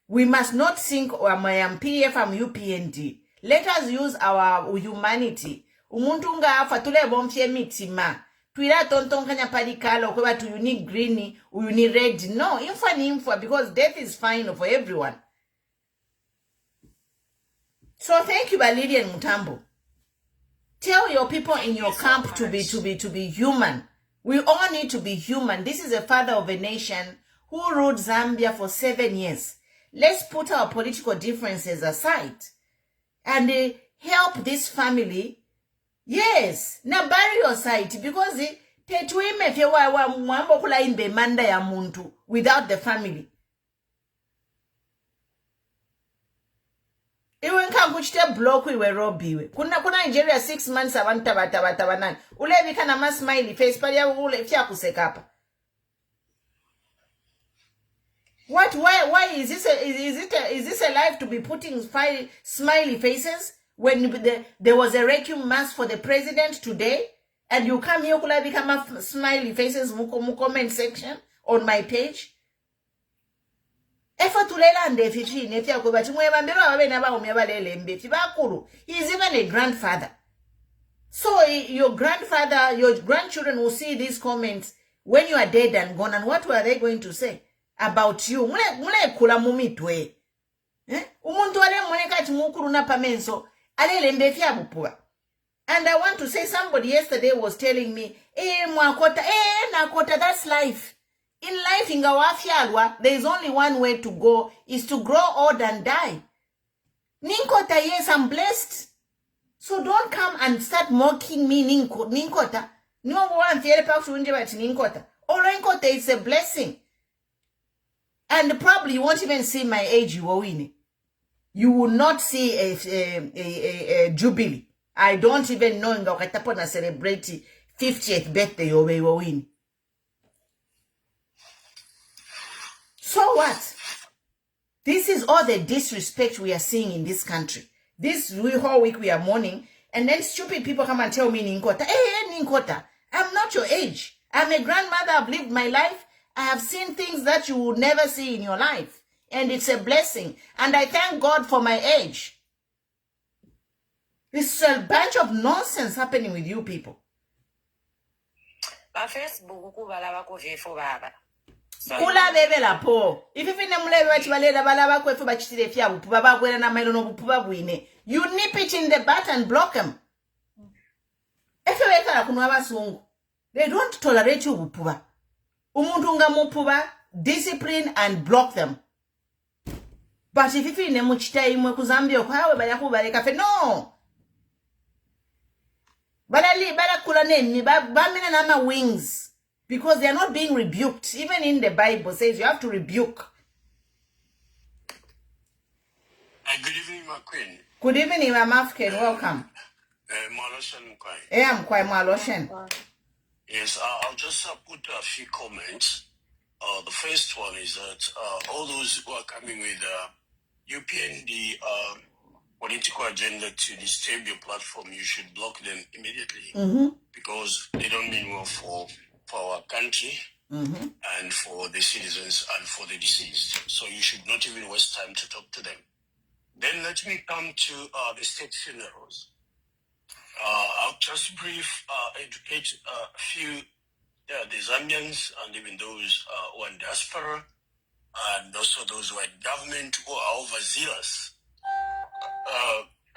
We must not think MPF and UPND. Let us use our humanity. Umuntu nga fatule bomfye mitima. Tuira tonton kanya padikalo kwa tu unique green, unique red. No, info because death is fine for everyone. So thank you, Lillian Mutambo. Tell your people in your camp to be human. We all need to be human. This is a father of a nation who ruled Zambia for 7 years. Let's put our political differences aside and help this family. Yes, na bury your side because tetuime fyewa mwambo kula imbe manda ya muntu without the family. Iwe nkanguchite block iwe robiwe. Kuna Nigeria 6 months abantu tabanan. Ulevi kana ma smiley face pali ya ule fya kusekapa. What why is this a life to be putting smiley faces when there was a requiem mass for the president today and you come here kula become smiley faces mu comment section on my page? He's even a grandfather. So your grandfather, your grandchildren will see these comments when you are dead and gone, and what were they going to say about you? Mule mumitwe. Umuntu ale mweneka chimukuru na pamenso ale lembefi abupua. And I want to say, somebody yesterday was telling me, nakota, that's life. In life, there is only one way to go, is to grow old and die. Ninkota, yes, I'm blessed. So don't come and start mocking me, Ninkota. No one theory about Ninkota. Or Ninkota is a blessing. And probably you won't even see my age, you will win. You will not see a jubilee. I don't even know nga wakatapona celebrate 50th birthday you win. So what? This is all the disrespect we are seeing in this country. This whole week we are mourning, and then stupid people come and tell me, Ninkota, Ninkota, I'm not your age. I'm a grandmother. I've lived my life. I have seen things that you would never see in your life. And it's a blessing. And I thank God for my age. This is a bunch of nonsense happening with you people. Kula bebe la po. If you feel mule bachi balera balaba kwefu bachitire fya bupuba bagwera na mailo no bupuba bwine. You nip it in the butt and block them. Efe weka la kunwa basungu. They don't tolerate you bupuba. Umuntu nga mupuba, discipline and block them. But if you feel muchita imwe kuzambia kwawe bala kubaleka fe no. Wings, because they are not being rebuked. Even in the Bible says you have to rebuke. Good evening, my queen. Good evening, my Mafken. Welcome. Maloshan Kwai. Yeah, I'm quite Maloshan. Yes, I'll just put a few comments. The first one is that all those who are coming with UPND political agenda to disturb your platform, you should block them immediately because they don't mean well for our country and for the citizens and for the deceased. So you should not even waste time to talk to them. Then let me come to the state funerals. I'll just educate a few the Zambians and even those who are in diaspora and also those who are in government who are overzealous.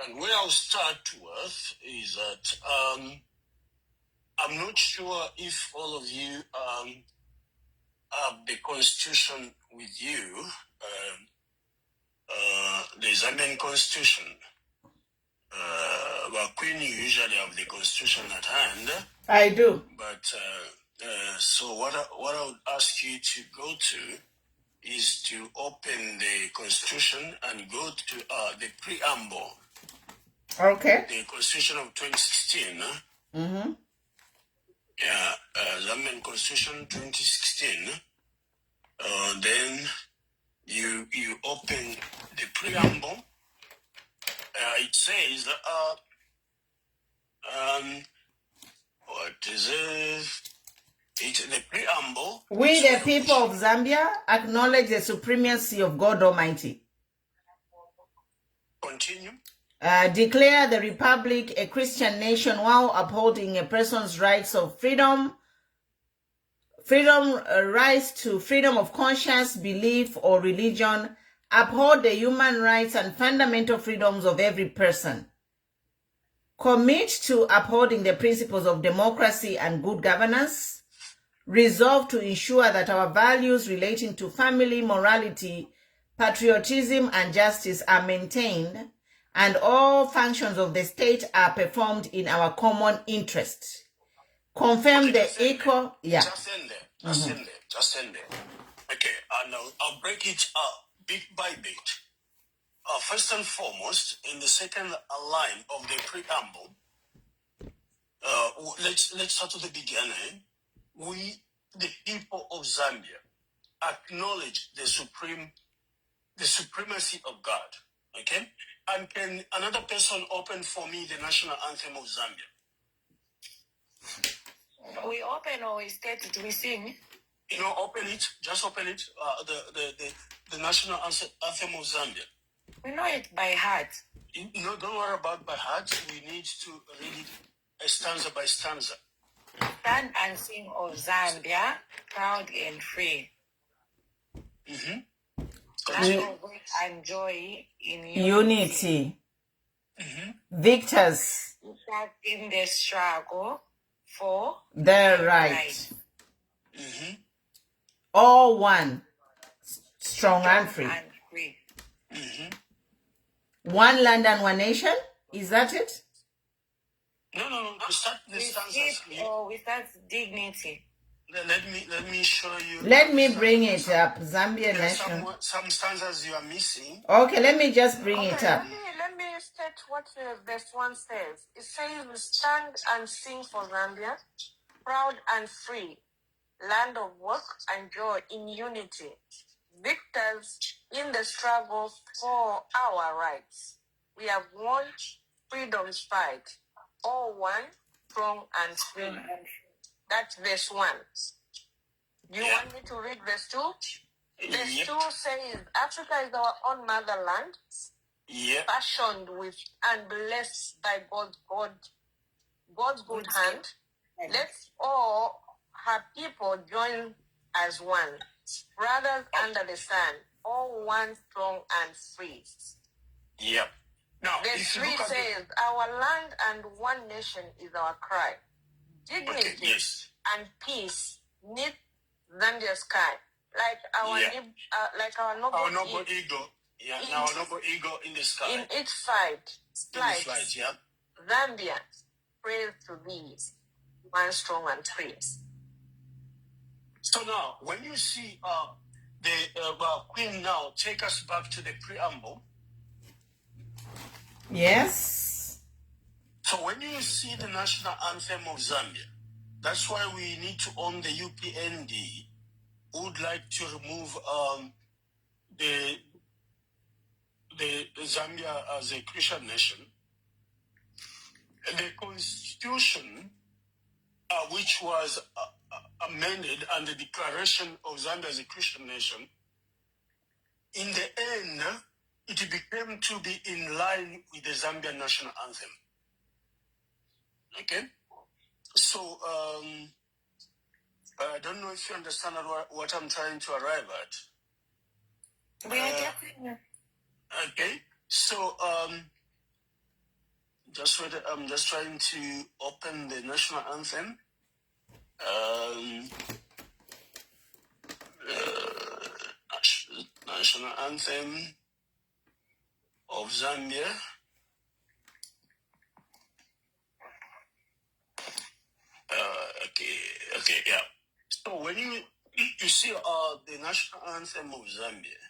And where I'll start with is that I'm not sure if all of you have the constitution with you, the Zambian constitution. Well, Queen, you usually have the constitution at hand. I do. But so what I would ask you to go to is to open the constitution and go to the preamble. Okay. The constitution of 2016. Yeah, Zambian constitution 2016. Then you open the preamble. It says what is it? It's the preamble. We, the people of Zambia, acknowledge the supremacy of God Almighty. Continue. Declare the Republic a Christian nation while upholding a person's rights of freedom, rights to freedom of conscience, belief, or religion, uphold the human rights and fundamental freedoms of every person. Commit to upholding the principles of democracy and good governance. Resolve to ensure that our values relating to family, morality, patriotism, and justice are maintained, and all functions of the state are performed in our common interest. Confirm the equal... Yeah. Just end there. Just end there. Okay, and I'll break it up bit by bit. First and foremost, in the second line of the preamble, let's start at the beginning. We, the people of Zambia, acknowledge the supremacy of God. Okay? And can another person open for me the national anthem of Zambia? We open or we state it, we sing. You know, open it. Just open it. The national anthem of Zambia. We know it by heart. You know, don't worry about by heart. We need to read it stanza by stanza. Stand and sing of Zambia, proud and free. Land of work and joy in unity. Victors In the struggle for their right. All one, strong and free. One land and one nation. Is that it? No. We start the stanzas. We start dignity. Let me show you. Let me bring it up. Zambia nation. Some stanzas you are missing. Okay, let me just bring it up. Let me state what verse 1 says. It says, "We stand and sing for Zambia, proud and free, land of work and joy in unity, victors in the struggle for our rights. We have won freedom's fight, all one, strong and free." That's verse 1. Do you want me to read verse 2? Verse 2 says, "Africa is our own motherland, fashioned with and blessed by God's good hand. Let's all her people join as one, brothers under the sun, all one, strong and free." Yep. Now, verse 3 says, "Our land and one nation is our cry. Dignity and peace knit Zambia's sky, like our noble eagle. Yeah, now our noble eagle in the sky. In its flight, Zambia, praise to thee, one strong and free." So now, when you see the Queen now take us back to the preamble. Yes. So when you see the national anthem of Zambia, that's why we need to own the UPND. Would like to remove the Zambia as a Christian nation. The constitution, which was amended, and the declaration of Zambia as a Christian nation, in the end, it became to be in line with the Zambian national anthem. Okay? So, I don't know if you understand what I'm trying to arrive at. We are getting Okay? So, I'm just trying to open the national anthem. National anthem of Zambia. Okay, yeah. So when you see the national anthem of Zambia,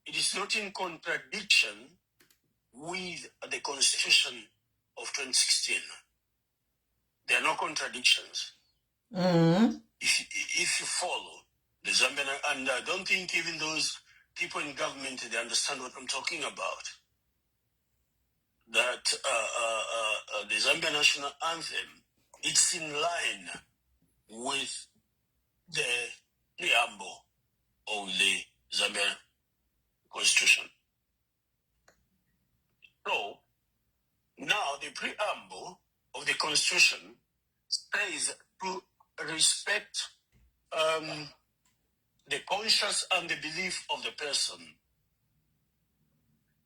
it is not in contradiction with the Constitution of 2016. There are no contradictions. If you follow the Zambian, and I don't think even those people in government, they understand what I'm talking about. That the Zambian national anthem, it's in line with the preamble of the Zambian Constitution. So, now the preamble of the Constitution says to respect the conscience and the belief of the person.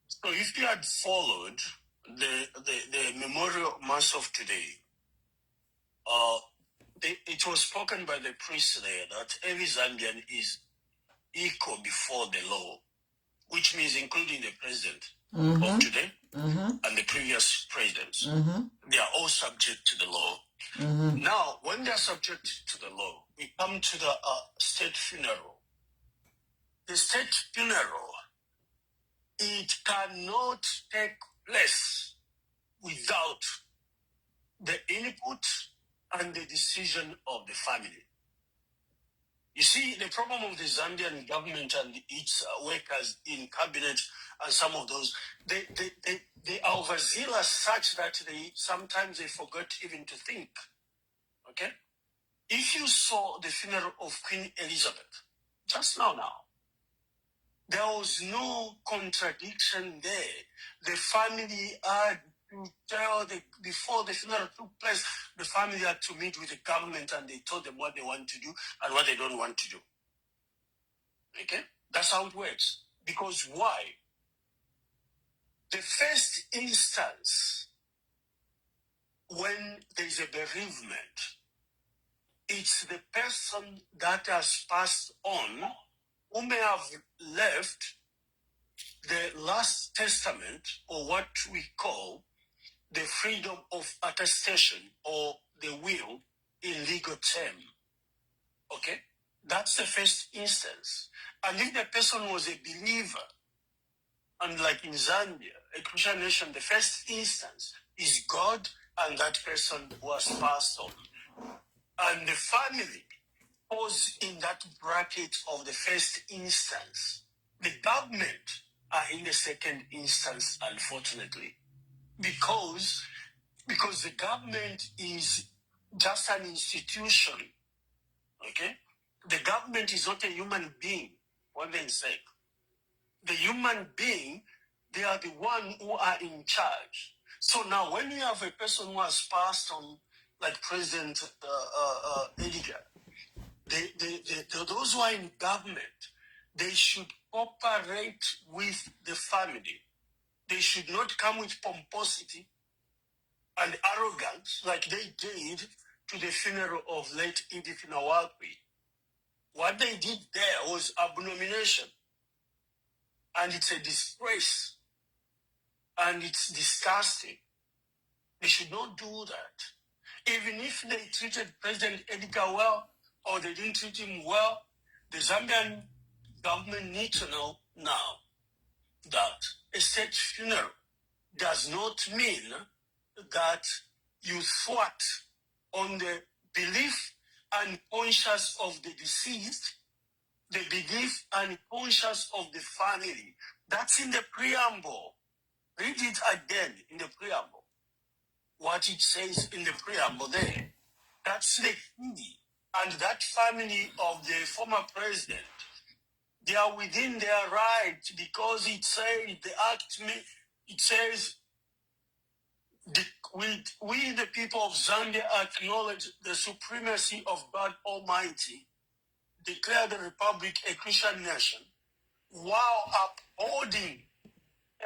So if you had followed the memorial mass of today, it was spoken by the priest there that every Zambian is equal before the law, which means including the president of today and the previous presidents. They are all subject to the law. Now, when they are subject to the law, we come to the state funeral. The state funeral, it cannot take place without the input and the decision of the family. You see, the problem of the Zambian government and its workers in cabinet and some of those, they are overzealous such that sometimes they forget even to think. Okay? If you saw the funeral of Queen Elizabeth, just now, there was no contradiction there. The family had tell before the funeral took place, the family had to meet with the government and they told them what they want to do and what they don't want to do. Okay? That's how it works. Because why? The first instance, when there's a bereavement, it's the person that has passed on who may have left the last testament, or what we call the freedom of attestation, or the will in legal term. Okay? That's the first instance. And if the person was a believer, and like in Zambia, a Christian nation, the first instance is God and that person was passed on. And the family was in that bracket of the first instance. The government are in the second instance, unfortunately, because the government is just an institution. Okay? The government is not a human being, for heaven's sake. The human being, they are the one who are in charge. So now when you have a person who has passed on, like President Edgar, those who are in government, they should cooperate with the family. They should not come with pomposity and arrogance like they did to the funeral of late Edith Nawakwi. What they did there was abomination. And it's a disgrace. And it's disgusting. They should not do that. Even if they treated President Edgar well, or they didn't treat him well, the Zambian government needs to know now that a state funeral does not mean that you thwart on the belief and conscience of the deceased, the belief and conscience of the family. That's in the preamble. Read it again in the preamble. What it says in the preamble there. That's the key. And that family of the former president, they are within their right, because it says, it says, we the people of Zambia acknowledge the supremacy of God Almighty, declare the Republic a Christian nation, while upholding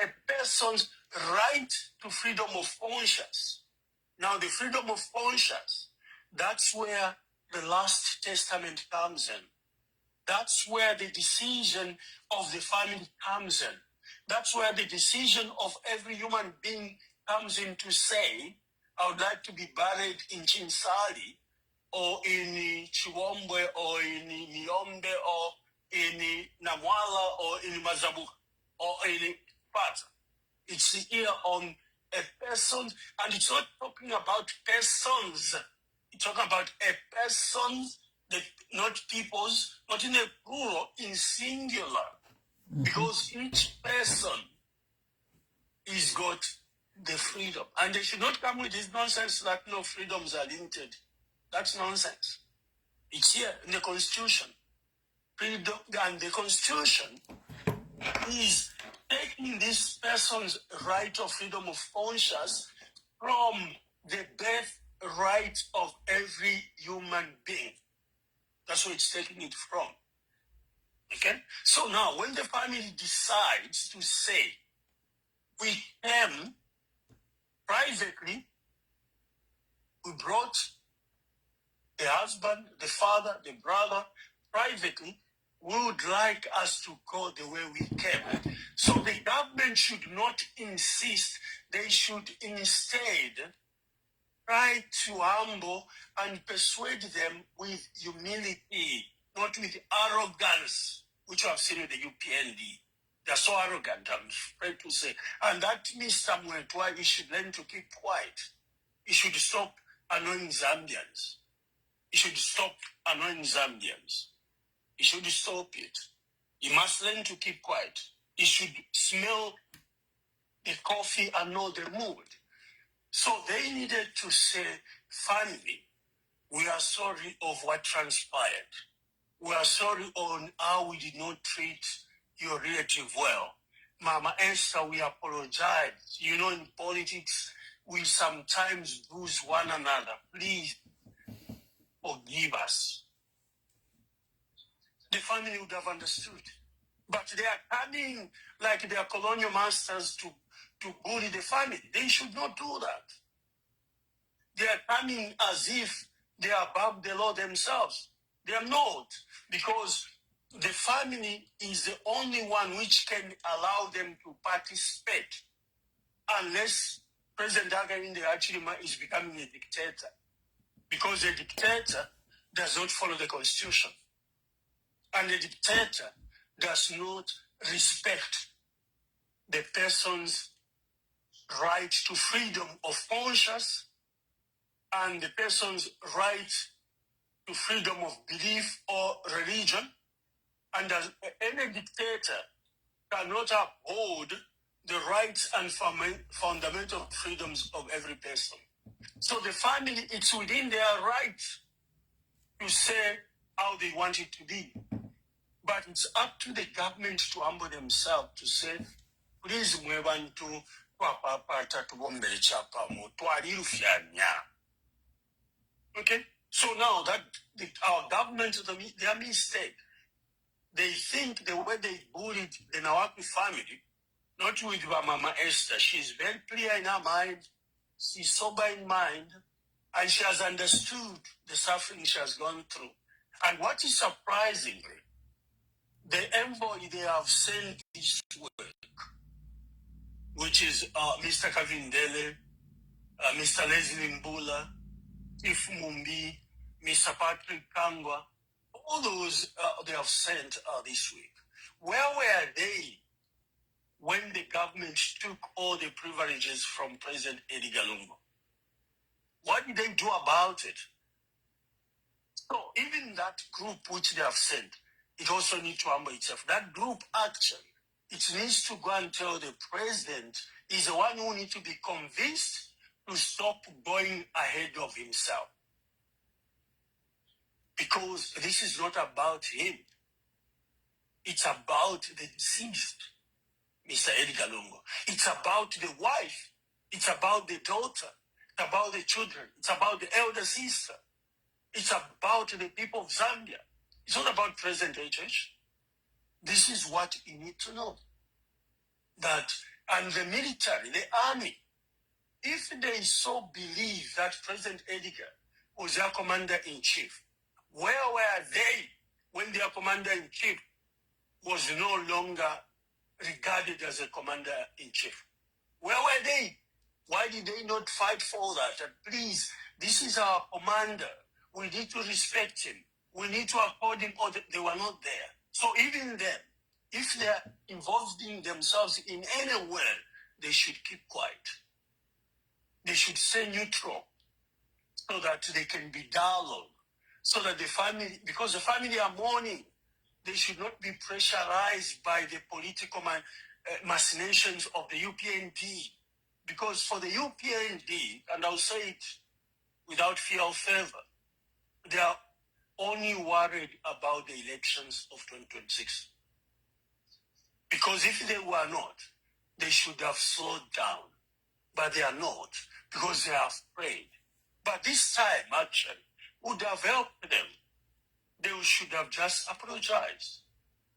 a person's right to freedom of conscience. Now, the freedom of conscience, that's where the last testament comes in. That's where the decision of the family comes in. That's where the decision of every human being comes in to say, I would like to be buried in Chinsali, or in Chiwombwe, or in Niombe, or in Namwala, or in Mazabu, or in Pata. It's here on a person, and it's not talking about persons. It's talking about a person, not peoples, not in a plural, in singular. Because each person is got the freedom. And they should not come with this nonsense that no freedoms are limited. That's nonsense. It's here in the Constitution. Freedom, and the Constitution is taking this person's right of freedom of conscience from the birth right of every human being. That's where it's taking it from. Okay? So now, when the family decides to say, we came privately, we brought the husband, the father, the brother, privately, we would like us to go the way we came. So the government should not insist. They should instead try to humble and persuade them with humility, not with arrogance, which I've seen with the UPND. They're so arrogant, I'm afraid to say. And that means somewhere why he should learn to keep quiet. He should stop annoying Zambians. He should stop annoying Zambians. He should stop it. He must learn to keep quiet. He should smell the coffee and know the mood. So they needed to say, family, we are sorry of what transpired. We are sorry on how we did not treat your relative well. Mama Esther, we apologize. You know, in politics, we sometimes lose one another. Please forgive us. The family would have understood. But they are coming like they are colonial masters to bully the family. They should not do that. They are coming as if they are above the law themselves. They are not, because the family is the only one which can allow them to participate, unless President Hakainde actually is becoming a dictator, because a dictator does not follow the constitution, and a dictator does not respect the person's right to freedom of conscience and the person's right to freedom of belief or religion. And as any dictator cannot uphold the rights and fundamental freedoms of every person. So the family, it's within their right to say how they want it to be. But it's up to the government to humble themselves to say, please, mwebantu twapapata tubombere chapamo twalirufyanya. Okay? So now that our government, their mistake, they think the way they bullied the Nawaki family, not with Mama Esther, she's very clear in her mind, she's sober in mind, and she has understood the suffering she has gone through. And what is surprising, the envoy they have sent this work, which is Mr. Kavindele, Mr. Leslie Mbula, Chief Mumbi, Mr. Patrick Kangwa, all those they have sent this week. Where were they when the government took all the privileges from President Edgar Lungu? What did they do about it? So even that group which they have sent, it also needs to humble itself. That group action, it needs to go and tell the president is the one who needs to be convinced to stop going ahead of himself. Because this is not about him. It's about the deceased, Mr. Edgar Lungu. It's about the wife. It's about the daughter. It's about the children. It's about the elder sister. It's about the people of Zambia. It's not about President HH. This is what you need to know. That, and the military, the army, if they so believe that President Edgar was their commander-in-chief, where were they when their commander-in-chief was no longer regarded as a commander-in-chief? Where were they? Why did they not fight for that? And please, this is our commander. We need to respect him. We need to accord him order. They were not there. So even then, if they're involved in themselves in any way, they should keep quiet. They should stay neutral so that they can be dialogue. So that the family, because the family are mourning, they should not be pressurized by the political machinations of the UPND. Because for the UPND, and I'll say it without fear or favor, they are only worried about the elections of 2026. Because if they were not, they should have slowed down. But they are not, because they are afraid. But this time, actually, would have helped them. They should have just apologized.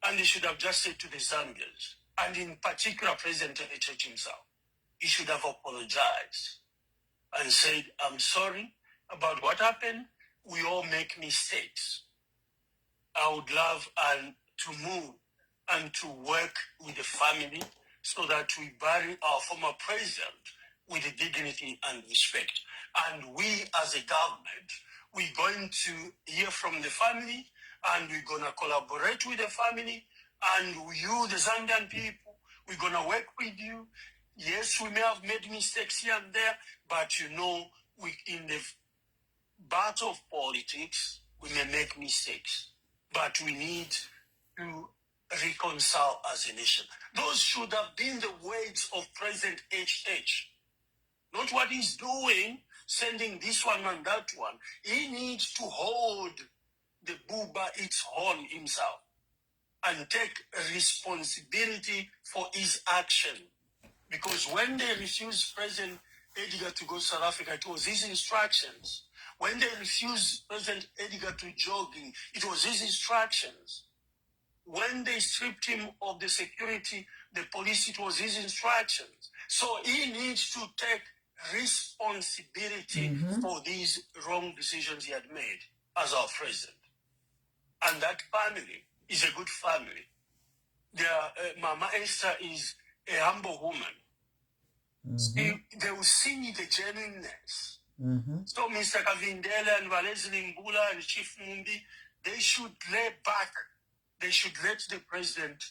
And they should have just said to the Zambians, and in particular, President HH himself, he should have apologized and said, I'm sorry about what happened. We all make mistakes. I would love to move and to work with the family so that we bury our former president with dignity and respect. And we as a government, we're going to hear from the family and we're going to collaborate with the family. And you, the Zambian people, we're going to work with you. Yes, we may have made mistakes here and there, but you know, in the battle of politics, we may make mistakes, but we need to reconcile as a nation. Those should have been the words of President HH, not what he's doing, sending this one and that one. He needs to hold the bull by its horn himself and take responsibility for his action. Because when they refused President Edgar to go to South Africa, it was his instructions. When they refused President Edgar to jogging, it was his instructions. When they stripped him of the security, the police, it was his instructions. So he needs to take responsibility for these wrong decisions he had made as our president. And that family is a good family. Mama Esther is a humble woman. They will see the genuineness. So Mr. Kavindela and Leslie Mbula and Chief Mumbi, they should lay back. They should let the president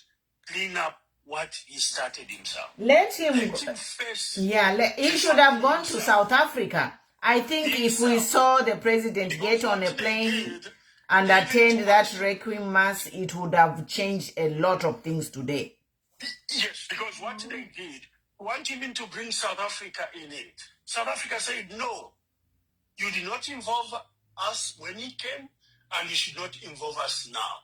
clean up what he started himself. Let him face. Yeah, he should have gone to South Africa. I think if we saw the president get on a plane and attend that Requiem Mass, it would have changed a lot of things today. Yes, because what they did, want even to bring South Africa in it. South Africa said, no, you did not involve us when he came, and you should not involve us now.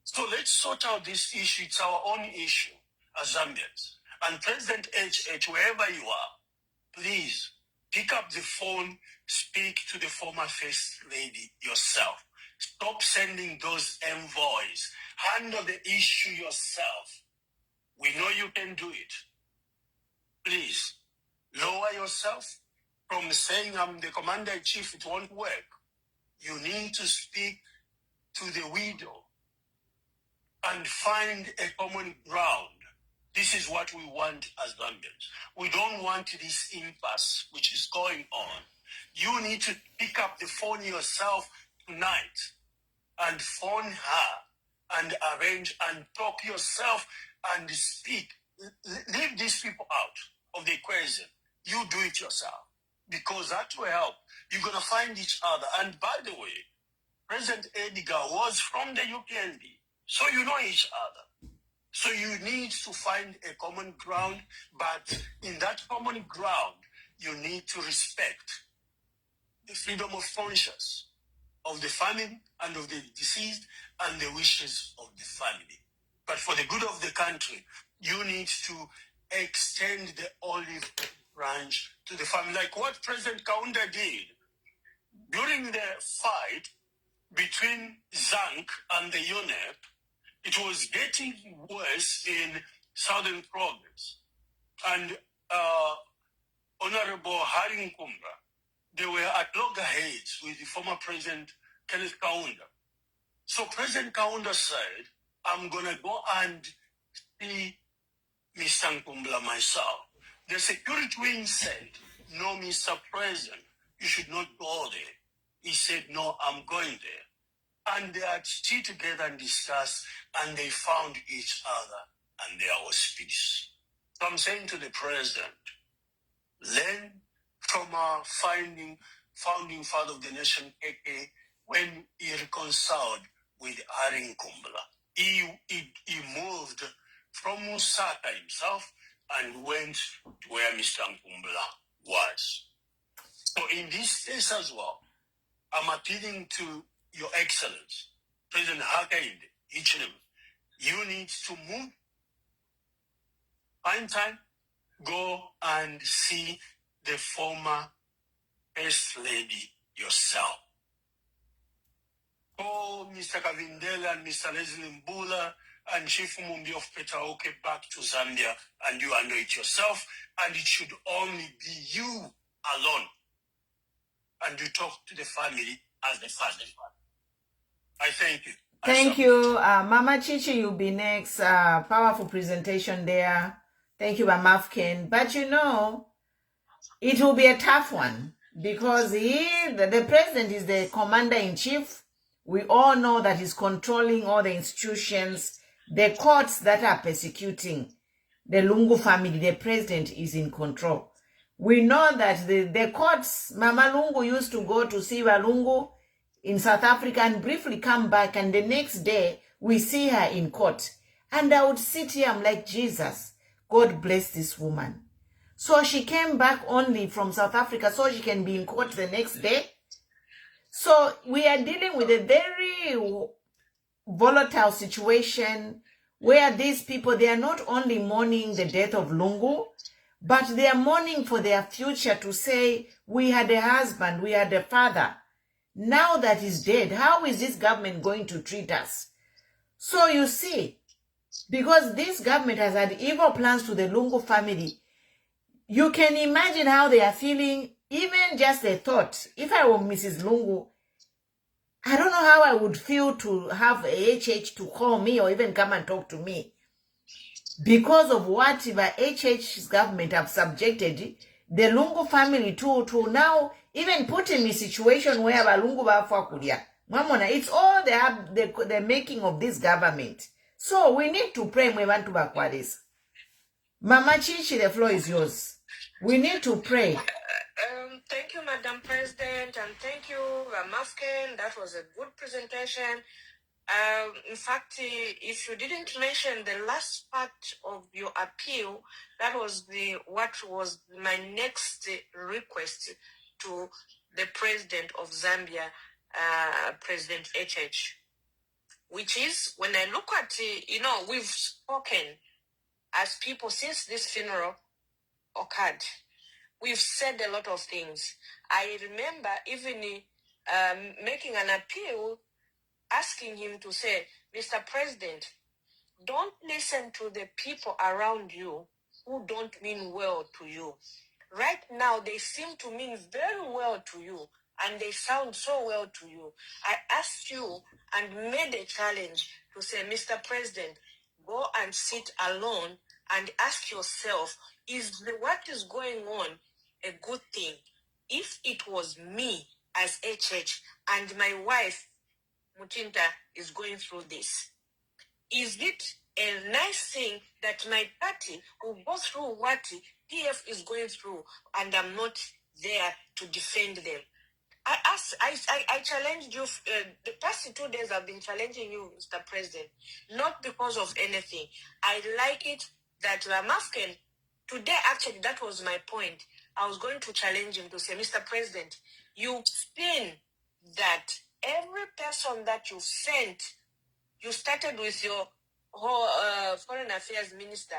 So let's sort out this issue. It's our own issue as Zambians. And President HH, wherever you are, please pick up the phone, speak to the former First Lady yourself. Stop sending those envoys. Handle the issue yourself. We know you can do it. Please, lower yourself from saying I'm the commander-in-chief. It won't work. You need to speak to the widow and find a common ground. This is what we want as Zambians. We don't want this impasse which is going on. You need to pick up the phone yourself tonight and phone her and arrange and talk yourself and speak. Leave these people out of the equation. You do it yourself, because that will help. You're going to find each other. And by the way, President Edgar was from the UPND, so you know each other. So you need to find a common ground, but in that common ground, you need to respect the freedom of conscience of the family and of the deceased and the wishes of the family. But for the good of the country, you need to extend the olive branch to the family, like what President Kaunda did during the fight between Zank and the UNEP. It was getting worse in Southern Province. And Honorable Haring Kumbra, they were at loggerheads with the former President Kenneth Kaunda. So President Kaunda said, I'm going to go and see Mr. Nkumbla myself. The security wing said, no, Mr. President, you should not go there. He said, no, I'm going there. And they had sit together and discussed, and they found each other, and there was peace. So I'm saying to the president, learn from our founding father of the nation, KK, when he reconciled with Haring Kumbla. He moved from Musaka himself and went to where Mr. Nkumbla was. So in this case as well, I'm appealing to Your Excellency, President Hakainde, Hichilem. You need to move, find time, go and see the former First Lady yourself. Call Mr. Kavindela and Mr. Leslie Mbula and Chief Mumbi of Petaoke back to Zambia, and you handle it yourself, and it should only be you alone. And you talk to the family as the family. I thank you. Thank you. Mama Chichi, you'll be next. Powerful presentation there. Thank you, Mamafkin. But you know, it will be a tough one because the president is the commander-in-chief. We all know that he's controlling all the institutions, the courts that are persecuting the Lungu family. The president is in control. We know that the courts, Mama Lungu used to go to see Lungu in South Africa and briefly come back, and the next day we see her in court. And I would sit here, I'm like, Jesus, God bless this woman. So she came back only from South Africa so she can be in court the next day. So we are dealing with a very volatile situation where these people, they are not only mourning the death of Lungu, but they are mourning for their future to say, we had a husband, we had a father. Now that he's dead, how is this government going to treat us? So you see, because this government has had evil plans to the Lungu family, you can imagine how they are feeling, even just the thought. If I were Mrs. Lungu, I don't know how I would feel to have a HH to call me or even come and talk to me. Because of what the HH's government have subjected the Lungu family to now even put in a situation where Lungu Bafakulia. Mamona, it's all the making of this government. So we need to pray Mwebantu Bakwadis. Mama Chichi, the floor is yours. We need to pray. Thank you, Madam President, and thank you, Ramafken. That was a good presentation. In fact, if you didn't mention the last part of your appeal, that was what was my next request to the President of Zambia, President HH, which is when I look at, we've spoken as people since this funeral occurred. We've said a lot of things. I remember even making an appeal, asking him to say, Mr. President, don't listen to the people around you who don't mean well to you. Right now, they seem to mean very well to you, and they sound so well to you. I asked you and made a challenge to say, Mr. President, go and sit alone and ask yourself, is what is going on a good thing? If it was me as HH and my wife, Mutinta, is going through this, is it a nice thing that my party will go through what PF is going through and I'm not there to defend them? I challenged you. The past 2 days I've been challenging you, Mr. President, not because of anything. I like it that Ramafken, today actually that was my point. I was going to challenge him to say, Mr. President, you spin that every person that you sent, you started with your whole foreign affairs minister,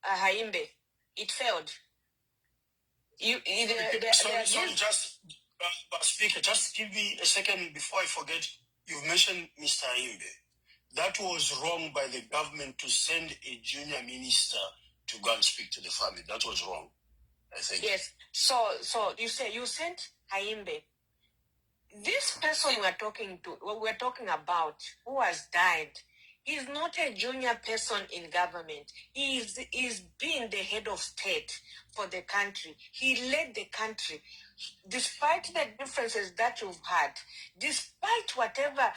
Haimbe. It failed. Sorry, just Speaker, just give me a second before I forget. You mentioned Mr. Imbe. That was wrong by the government to send a junior minister to go and speak to the family. That was wrong, I think. Yes. So you say you sent Haimbe. This person we're talking about, who has died, is not a junior person in government. He is being the head of state for the country. He led the country. Despite the differences that you've had, despite whatever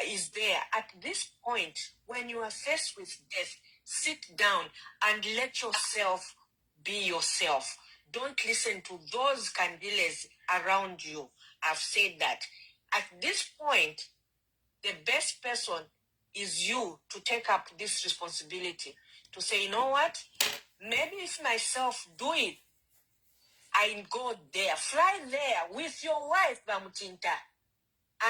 is there, at this point, when you are faced with death, sit down and let yourself be yourself. Don't listen to those candiles around you. I've said that. At this point, the best person is you to take up this responsibility. To say, you know what? Maybe if myself do it, I go there, fly there with your wife, Bamutinta,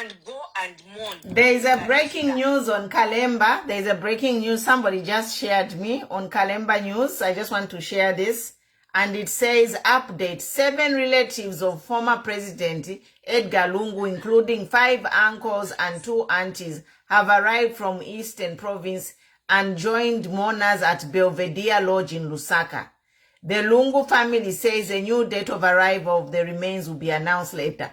and go and mourn. There is a breaking news on Kalemba. There is a breaking news. Somebody just shared me on Kalemba News. I just want to share this. And it says, update, 7 relatives of former President Edgar Lungu, including 5 uncles and 2 aunties, have arrived from Eastern Province and joined mourners at Belvedere Lodge in Lusaka. The Lungu family says a new date of arrival of the remains will be announced later.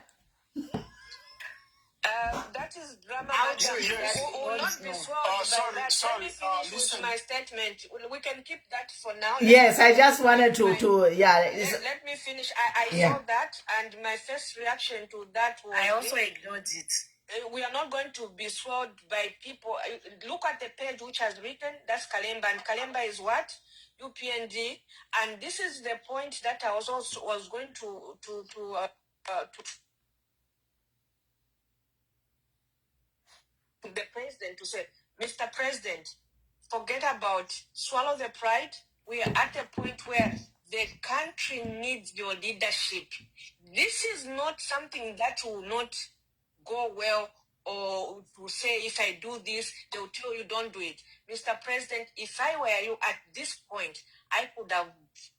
That is drama. Yes. We will not be swallowed by that. Let me finish with my statement. We can keep that for now. Yes, I just wanted to let me finish. I saw that, and my first reaction to that was... I also ignored it. We are not going to be swallowed by people. Look at the page which has written, that's Kalemba, and Kalemba is what? UPND, and this is the point that I was going to the president to say, Mr. President, forget about swallow the pride. We are at a point where the country needs your leadership. This is not something that will not go well or to say, if I do this, they'll tell you don't do it. Mr. President, if I were you at this point, I could have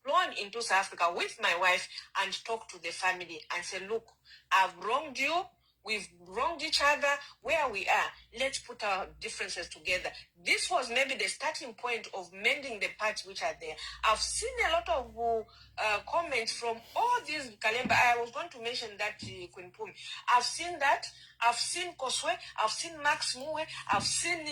flown into South Africa with my wife and talked to the family and said, look, I've wronged you. We've wronged each other. Where we are, let's put our differences together. This was maybe the starting point of mending the parts which are there. I've seen a lot of comments from all these Kalemba. I was going to mention that Queen Pumi. I've seen that. I've seen Koswe. I've seen Max Muwe. I've seen.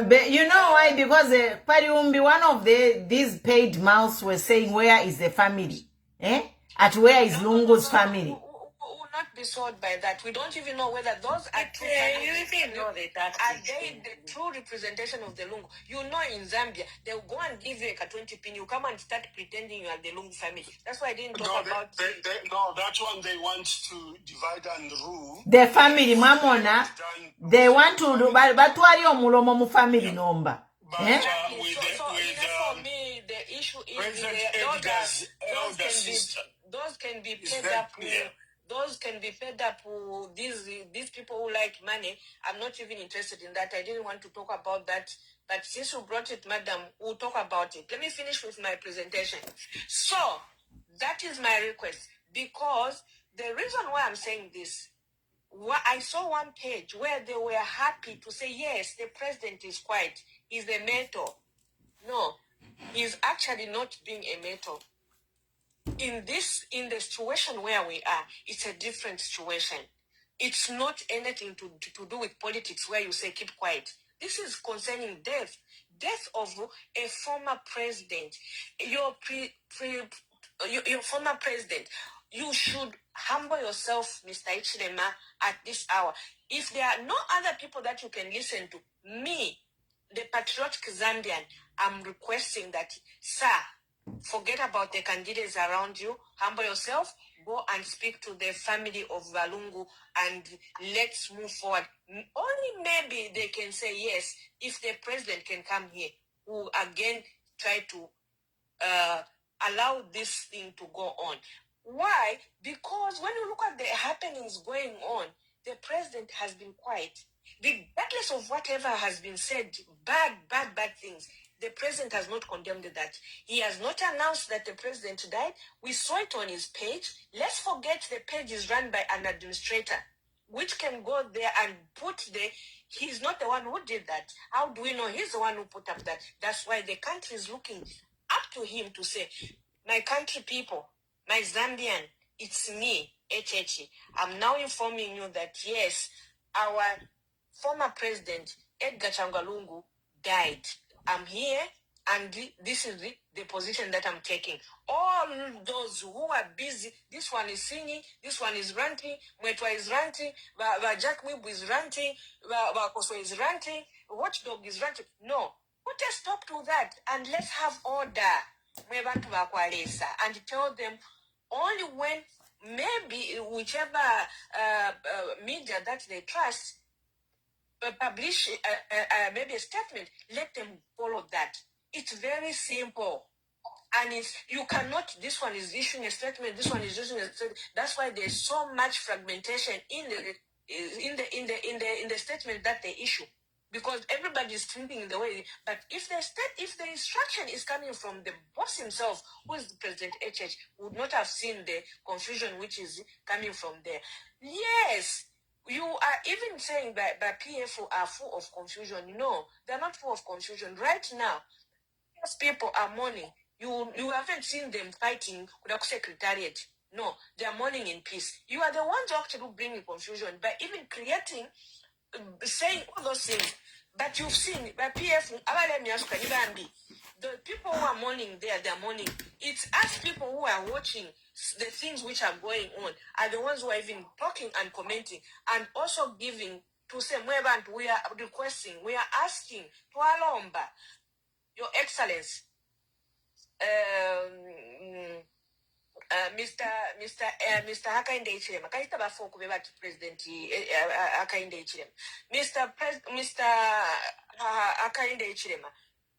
But you know why? Because Pariumbi, one of these paid mouths were saying, "Where is the family? At where is Lungu's family?" Will not be sold by that. We don't even know whether those are true. You even know that. Are they the true representation of the Lungu? You know, in Zambia, they'll go and give you a 20 pin. You come and start pretending you are the Lungu family. That's why I didn't talk about. No, that one they want to divide and rule. The family, Mamona, they want to do, but wari omulomo mu family number. For me, the issue is those can be paid up. Those can be fed up. These people who like money. I'm not even interested in that. I didn't want to talk about that. But since you brought it, madam, we'll talk about it. Let me finish with my presentation. So, that is my request. Because the reason why I'm saying this, I saw one page where they were happy to say, yes, the president is quiet. He's a mentor. No, he's actually not being a mentor. In the situation where we are, it's a different situation. It's not anything to do with politics where you say keep quiet. This is concerning death of a former president. Your former president. You should humble yourself, Mr. Ichilema, at this hour. If there are no other people that you can listen to, me, the patriotic Zambian, I'm requesting that, sir, forget about the candidates around you. Humble yourself. Go and speak to the family of Lungu and let's move forward. Only maybe they can say yes if the president can come here, who again try to allow this thing to go on. Why? Because when you look at the happenings going on, the president has been quiet. Regardless of whatever has been said, bad things, the president has not condemned that. He has not announced that the president died. We saw it on his page. Let's forget the page is run by an administrator, which can go there and put he's not the one who did that. How do we know he's the one who put up that? That's why the country is looking up to him to say, my country people, my Zambian, it's me, Echechi. I'm now informing you that yes, our former president, Edgar Chagwa Lungu, died. I'm here, and this is the position that I'm taking. All those who are busy, this one is singing, this one is ranting, Mwetwa is ranting, Jack Mibu is ranting, Koswe is ranting, Watchdog is ranting. No, put a stop to that, and let's have order. And tell them only when maybe whichever media that they trust publish maybe a statement, let them follow that. It's very simple. And you cannot, this one is issuing a statement, this one is issuing a statement. That's why there's so much fragmentation in the statement that they issue. Because everybody is thinking in the way, but if the instruction is coming from the boss himself, who is the President HH, would not have seen the confusion which is coming from there. Yes, you are even saying that PFO are full of confusion. No, they're not full of confusion. Right now, those people are mourning. You haven't seen them fighting with a secretariat. No, they are mourning in peace. You are the ones who actually bring confusion by even creating, saying all those things. But you've seen by PF, the people who are mourning there, they're mourning. It's us people who are watching the things which are going on are the ones who are even talking and commenting and also giving to say, we are requesting, we are asking to Alomba, Your Excellency, Mr. Hakainde Ichilema. Kaita bafo kubeba to President Hakainde Ichilema. Mr. Hakainde Ichilema,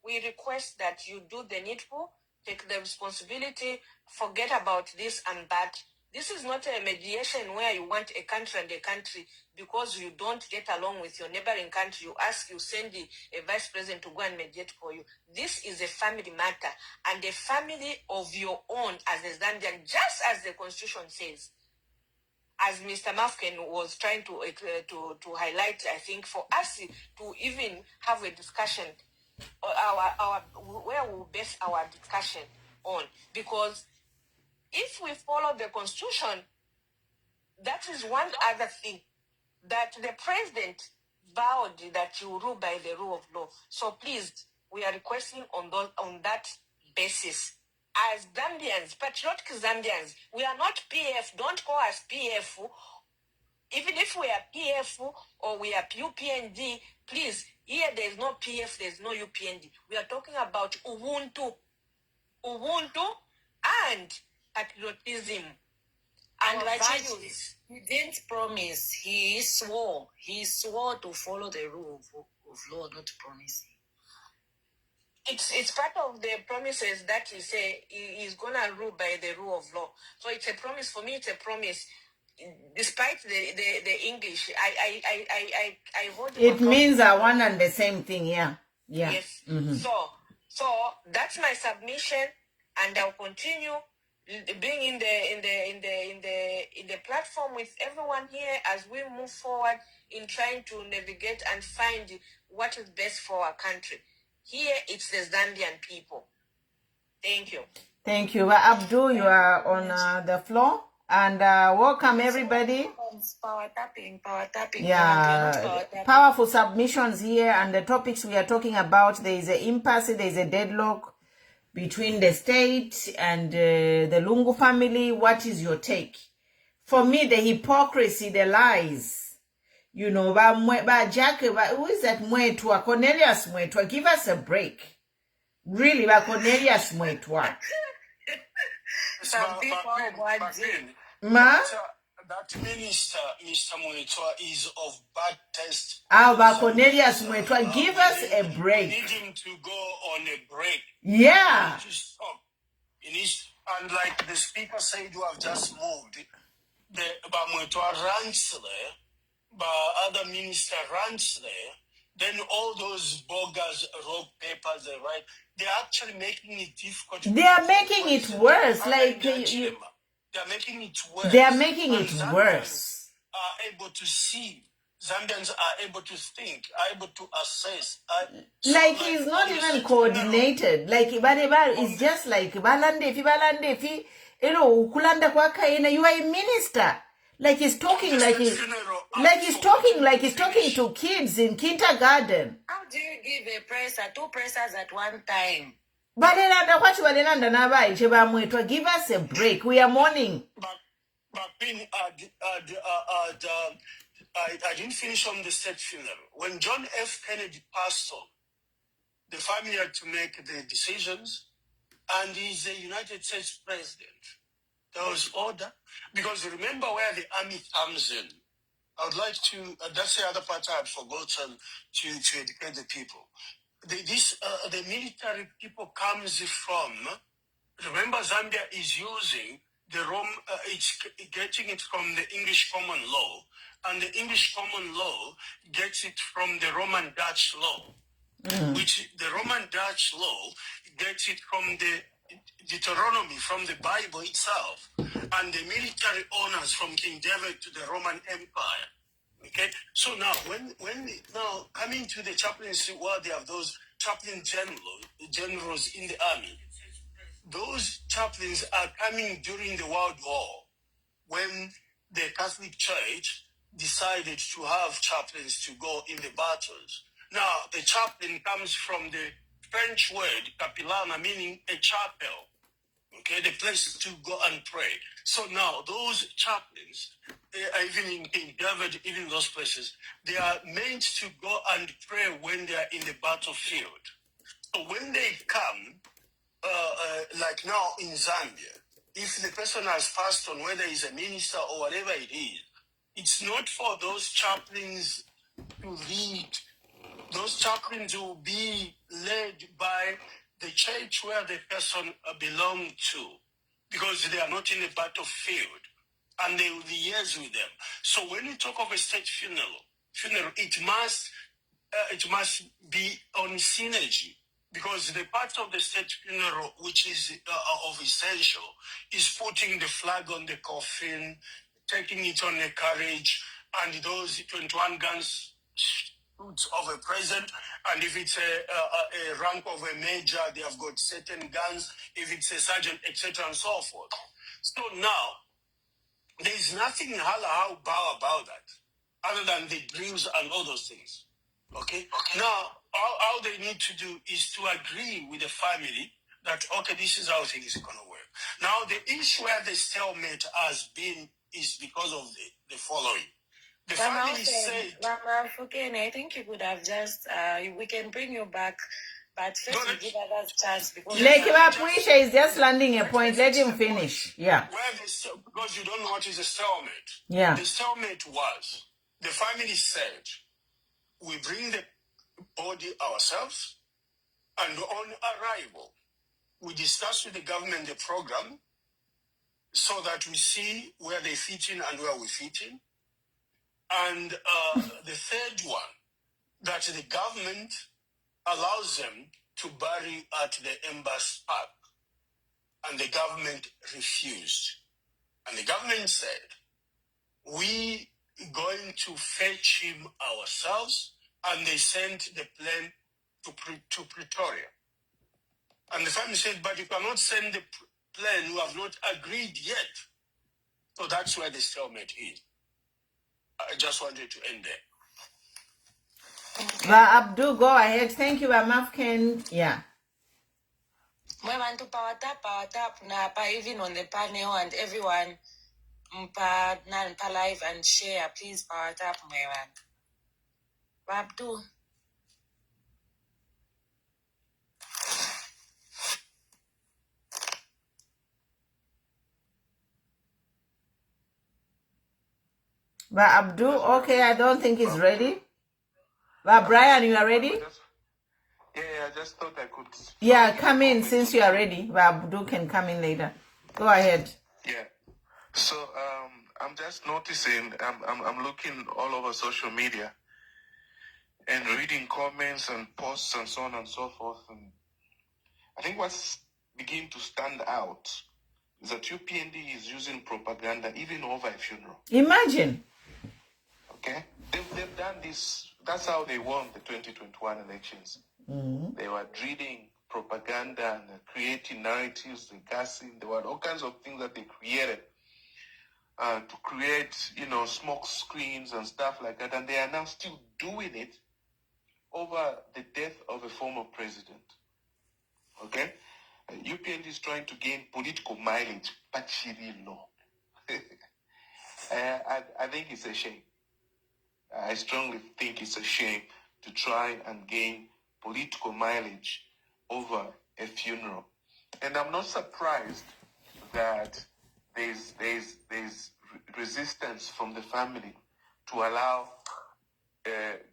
we request that you do the needful, take the responsibility, forget about this and that. This is not a mediation where you want a country and a country because you don't get along with your neighboring country. You send a vice president to go and mediate for you. This is a family matter and a family of your own as a Zambian, just as the constitution says. As Mr. Mafken was trying to highlight, I think for us to even have a discussion, where we base our discussion on, because if we follow the constitution, that is one other thing, that the president vowed that you rule by the rule of law. So please, we are requesting on that basis. As Zambians, patriotic Zambians, we are not PF. Don't call us PF. Even if we are PF or we are UPND, please, here there is no PF, there is no UPND. We are talking about Ubuntu and patriotism. And Our values. he didn't promise. He swore to follow the rule of law, not promising. It's part of the promises that he say he's gonna rule by the rule of law. So it's a promise for me. It's a promise, despite the English. I hold It means one and the same thing. Yeah. Yes. Mm-hmm. So that's my submission, and I'll continue being in the platform with everyone here as we move forward in trying to navigate and find what is best for our country. Here, it's the Zambian people. Thank you. Thank you. Abdul, you are on the floor. And welcome, everybody. Power tapping. Yeah, powerful submissions here. And the topics we are talking about, there is an impasse, there is a deadlock between the state and the Lungu family. What is your take? For me, the hypocrisy, the lies. You know, Jack, who is that Mwetwa? Cornelius Mwetwa, give us a break. Really, Cornelius Mwetwa. Some people want that minister, Mr. Mwetwa, is of bad taste. Cornelius Mwetwa, give us a break. We need him to go on a break. Yeah. To stop. And like the speaker said, you have just moved. The Mwetwa ranks there. Other minister runs there, then all those bogus rogue papers they write, they're actually making it difficult. They are making it worse. Like they're making it worse. They are making it Zambians worse. Are able to see. Zambians are able to think, are able to assess. Like it's not even coordinated. Like it's just like balande ukulanda kwa kaina. You are a minister. Like he's talking like he's talking to kids in kindergarten. How do you give a presser, two pressers at one time? Give us a break. We are mourning. But I didn't finish on the state funeral. When John F. Kennedy passed on, the family had to make the decisions, and he's the United States president. There was order, because remember where the army comes in. I would like to, that's the other part I had forgotten to educate the people. The military people comes from, remember Zambia is using the it's getting it from the English common law, and the English common law gets it from the Roman Dutch law, which the Roman Dutch law gets it from the Deuteronomy, from the Bible itself, and the military honors from King David to the Roman Empire. Okay, so now when now coming to the chaplaincy, where they have those chaplain generals in the army, those chaplains are coming during the World War, when the Catholic Church decided to have chaplains to go in the battles. Now the chaplain comes from the French word capillana, meaning a chapel. Okay, the place to go and pray. So now those chaplains, even in King David, even those places, they are meant to go and pray when they are in the battlefield. So when they come, like now in Zambia, if the person has passed on, whether he's a minister or whatever it is, it's not for those chaplains to read. Those chaplains will be led by the church where the person belongs to, because they are not in the battlefield. and they will liaise with them. So when you talk of a state funeral, it must be on synergy, because the part of the state funeral which is of essential is putting the flag on the coffin, taking it on a carriage, and those 21 guns of a president, and if it's a rank of a major, they have got certain guns, if it's a sergeant, etc., and so forth. So now, there is nothing how about that, other than the drills and all those things. Okay? Now, all they need to do is to agree with the family that, okay, this is how things are going to work. Now, the issue where the stalemate has been is because of the following. The family said... I think you could have just, we can bring you back, but first we give others chance, because... Like Puisha is just landing a point. Let him finish. Yeah. Because you don't know what is a stalemate. Yeah. The stalemate was, the family said, we bring the body ourselves, and on arrival, we discuss with the government the program so that we see where they fit in and where we fit in. And the third one, that the government allows them to bury at the Embassy Park. And the government refused. And the government said, we going to fetch him ourselves, and they sent the plane to Pretoria. And the family said, but you cannot send the plane, you have not agreed yet. So that's where the stalemate is. I just wanted to end there. But Abdul, go ahead. Thank you, Amafken. Yeah. We want to power tap, even on the panel, and everyone, live and share. Please power tap, Abdul. But Abdul, okay, I don't think he's ready. But Brian, you are ready? Yeah, I just thought I could. Yeah, come in since you are ready. But Abdul can come in later. Go ahead. Yeah. So I'm just noticing. I'm looking all over social media and reading comments and posts and so on and so forth. And I think what's beginning to stand out is that UPND is using propaganda even over a funeral. Imagine. Okay, they've done this. That's how they won the 2021 elections. Mm-hmm. They were drilling propaganda and creating narratives, gassing. There were all kinds of things that they created to create, smoke screens and stuff like that. And they are now still doing it over the death of a former president. Okay? UPND is trying to gain political mileage, but I think it's a shame. I strongly think it's a shame to try and gain political mileage over a funeral. And I'm not surprised that there's resistance from the family to allow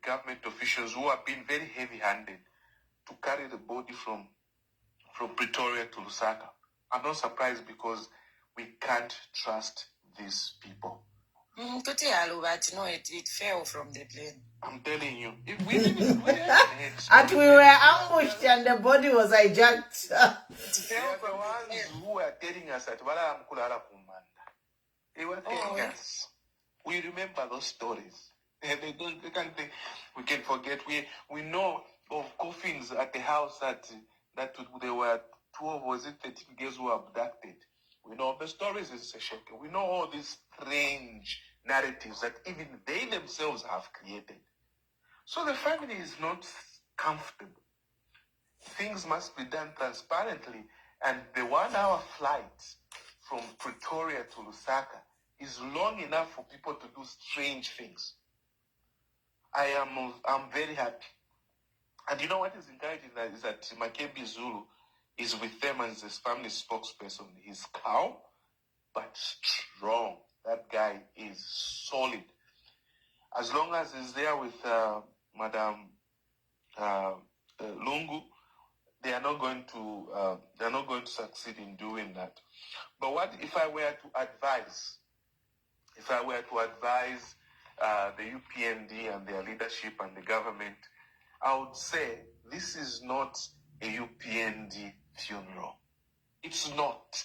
government officials who have been very heavy-handed to carry the body from Pretoria to Lusaka. I'm not surprised because we can't trust these people. But it fell from the plane. I'm telling you, if we didn't, and we were ambushed and the body was hijacked. They are the ones who are telling us that they were telling us. We remember those stories. They can't think we can forget. We know of coffins at the house that there were 12, was it 13 girls who were abducted. We know the stories in Sesheke. We know all these strange narratives that even they themselves have created. So the family is not comfortable. Things must be done transparently. And the 1-hour flight from Pretoria to Lusaka is long enough for people to do strange things. I'm very happy. And you know what is encouraging is that Makebi Zulu is with them as his family spokesperson. He's calm, but strong. That guy is solid. As long as he's there with Madam Lungu, they are not going to succeed in doing that. But what if I were to advise if I were to advise the UPND and their leadership and the government, I would say this is not a UPND funeral. It's not.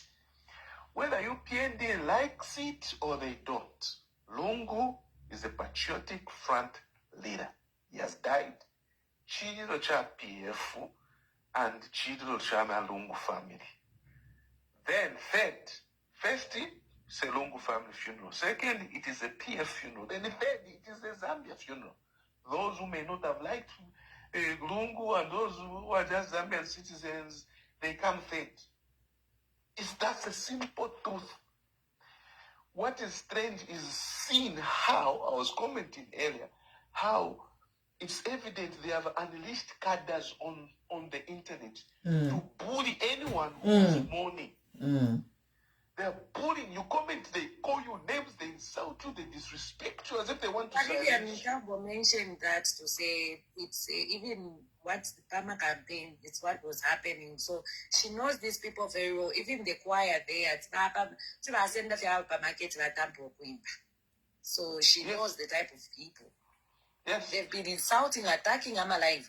Whether UPND likes it or they don't, Lungu is a patriotic front leader. He has died. Chidilo cha PF and Chidilo cha Lungu family. Then first, it's a Lungu family funeral. Second, it is a PF funeral. Then the third, it is a Zambia funeral. Those who may not have liked Lungu and those who are just Zambian citizens, they come third. That's a simple truth. What is strange is seeing how, I was commenting earlier, how it's evident they have unleashed cadres on the internet to bully anyone who is mourning. They're bullying you, comment, they call you names, they insult you, they disrespect you as if they want to silence you. Mentioned that to say it's even what the Pama campaign, it's what was happening. So she knows these people very well. Even the choir there, so she knows the type of people. Yes. They've been insulting, attacking, I'm alive.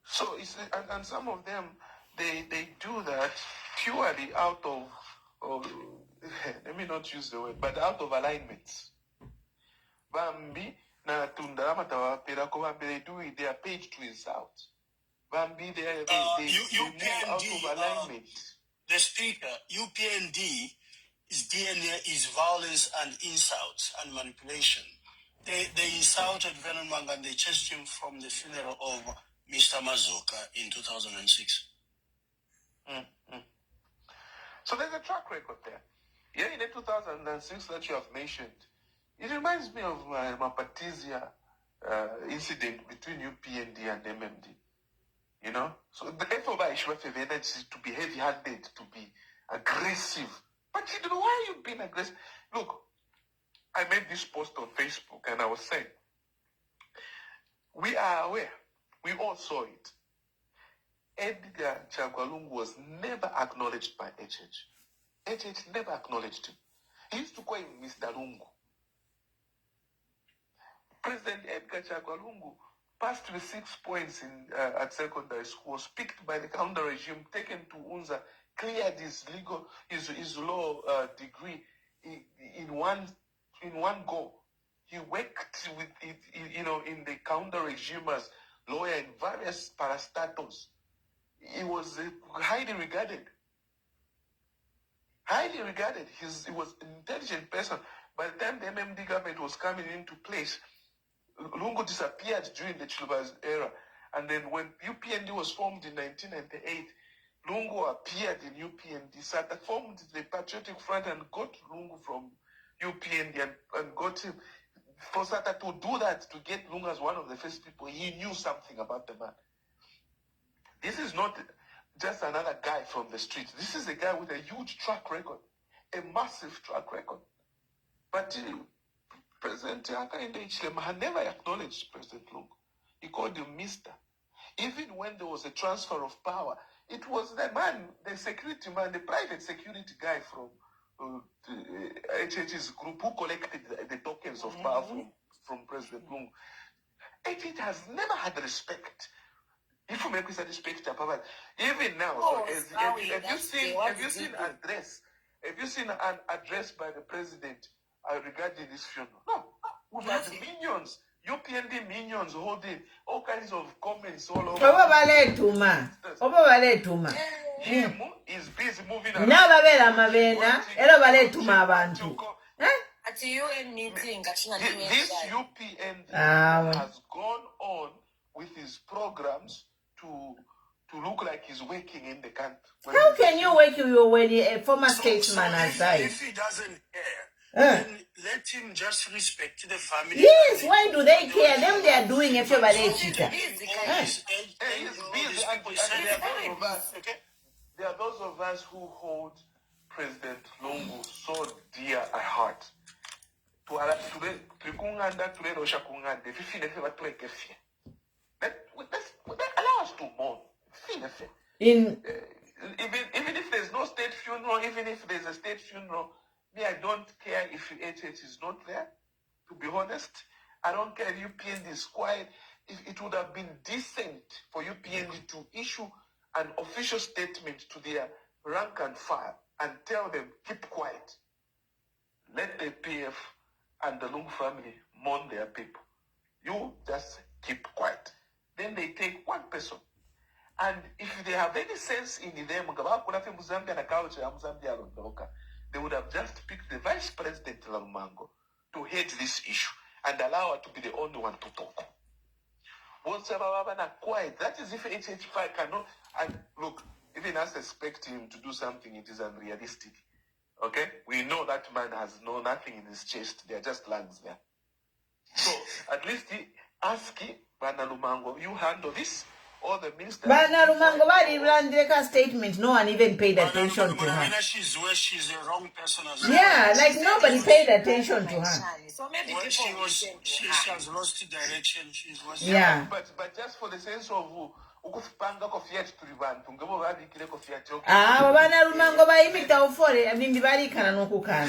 So and some of them they do that purely out of let me not use the word, but out of alignment. Bambi na tundama tawapira ko Bambi, they do it, they are paid to insult. Bambi they move out of alignment. The speaker, UPND, is DNA is violence and insults and manipulation. They insulted Vernon Manga and they chased him from the funeral of Mr. Mazoka in 2006. So there's a track record there. Yeah, in the 2006 that you have mentioned, it reminds me of my Mapatizia incident between UPND and MMD. You know? So the FOBA issue of energy to be heavy-handed, to be aggressive. But you know, why are you being aggressive? Look, I made this post on Facebook and I was saying, we are aware, we all saw it. Edgar Chagwalungu was never acknowledged by HH. HH never acknowledged him. He used to call him Mr. Lungu. President Edgar Chagwalungu passed with 6 points at secondary school, was picked by the counter regime, taken to UNZA, cleared his law degree in one go. He worked with it, in the counter regime as lawyer in various parastatos. He was highly regarded. He was an intelligent person. By the time the MMD government was coming into place, Lungu disappeared during the Chiluba's era. And then when UPND was formed in 1998, Lungu appeared in UPND, Sata formed the Patriotic Front and got Lungu from UPND and got him. For Sata to do that, to get Lungu as one of the first people, he knew something about the man. This is not just another guy from the streets. This is a guy with a huge track record, a massive track record. But President Hakainde Hichilema had never acknowledged President Lungu. He called him Mr. Even when there was a transfer of power, it was the man, the security man, the private security guy from HH's group who collected the tokens of power from President Lungu. HH has never had respect. If you make this respect, even now, have you seen an address by the president regarding this funeral? No. We've had minions, UPND minions holding all kinds of comments all over. Him is busy moving around. At the UN meeting, this UPND has gone on with his programs to look like he's working in the country. How can you work when a former statesman has died? If he doesn't care, then let him just respect the family. Yes, why do they care? Them they are doing a favor. There are those of us who hold President Lungu so dear at heart. Allow us to mourn. Even if there's no state funeral, even if there's a state funeral, Me, I don't care if HH is not there. To be honest, I don't care if UPND is quiet. It would have been decent for UPND to issue an official statement to their rank and file and tell them, keep quiet. Let the PF and the Lungu family mourn their people. You just keep quiet. Then they take one person. And if they have any sense in them, they would have just picked the Vice President Larumango to head this issue and allow her to be the only one to talk. Quiet. That is if HH5 cannot. And look, even us expect him to do something, it is unrealistic. Okay? We know that man has nothing in his chest. They are just lungs there. So at least ask Bana Lumango, you handle this. All the ministers. Bana Lumango, why did Randreka statement? No one even paid attention to her. She's the wrong person as well. Yeah, like nobody paid attention to her. So maybe When she has lost direction. Yeah. But just for the sense of ukufipanga kofiat tulibantu ngabo babikire kofiat okay. Bana Lumango ba imita ufore abimbi bali kana nokukana.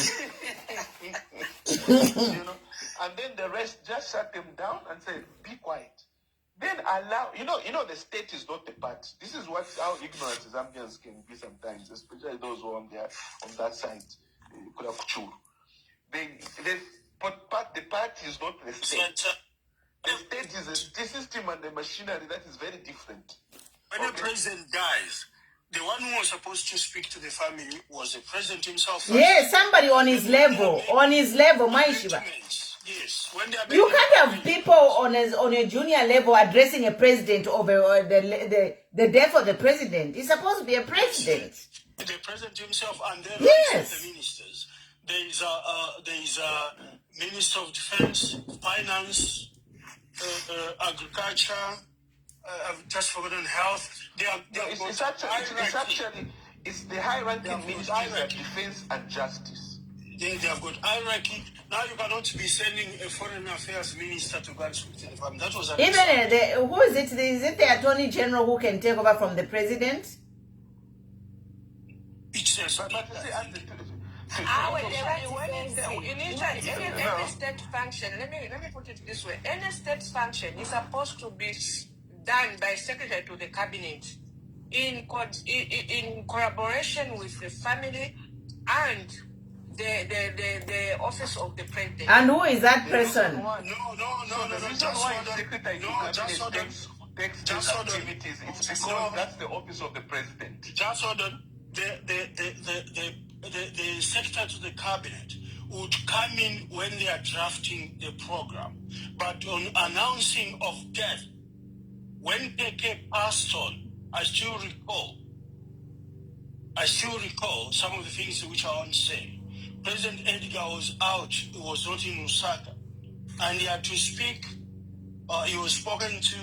You know, and then the rest just shut them down and say, be quiet. Then allow, you know, the state is not the part. This is how ignorant Zambians can be sometimes, especially those who are on that side. The party is not the state. The state is a system and the machinery that is very different. When the president dies, the one who was supposed to speak to the family was the president himself. Yeah, somebody on his level, Maishiba. Yes. You can't have people on a junior level addressing a president over the death of the president. He's supposed to be a president. The president himself and then yes. The ministers. There is a Minister of Defense, Finance, Agriculture. I've just forgotten health. It's the high-ranking ministries of Defense and Justice. They have got hierarchy. Now you cannot be sending a foreign affairs minister to go and speak to the family. That was who is it? Is it the Attorney General who can take over from the president? It's any state function, let me put it this way. Any state function is supposed to be done by secretary to the cabinet in collaboration with the family and the office of the president. And who is that person? No. The reason why secretary to cabinet takes these activities is because that's the office of the president. Just so that the secretary to the cabinet would come in when they are drafting the program, but on announcing of death, when KK passed on, I still recall some of the things which I want to say. President Edgar was out, he was not in Lusaka, and he had to speak. He was spoken to,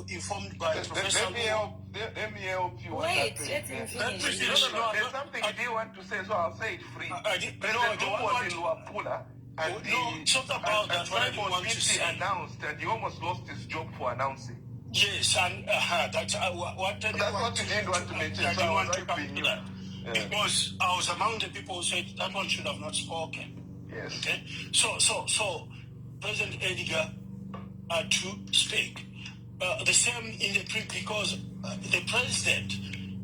informed by Professor. Let me help you. Wait, let him finish. There's something you didn't want to say, so I'll say it free. President was in Luapula, and it's not about that. What I didn't want to say. Announced, and he almost lost his job for announcing. Yes, and that's what I didn't want to mention. I didn't want to come to that. Because I was among the people who said that one should have not spoken. Yes. Okay. So President Edgar had to speak. The same in the because the president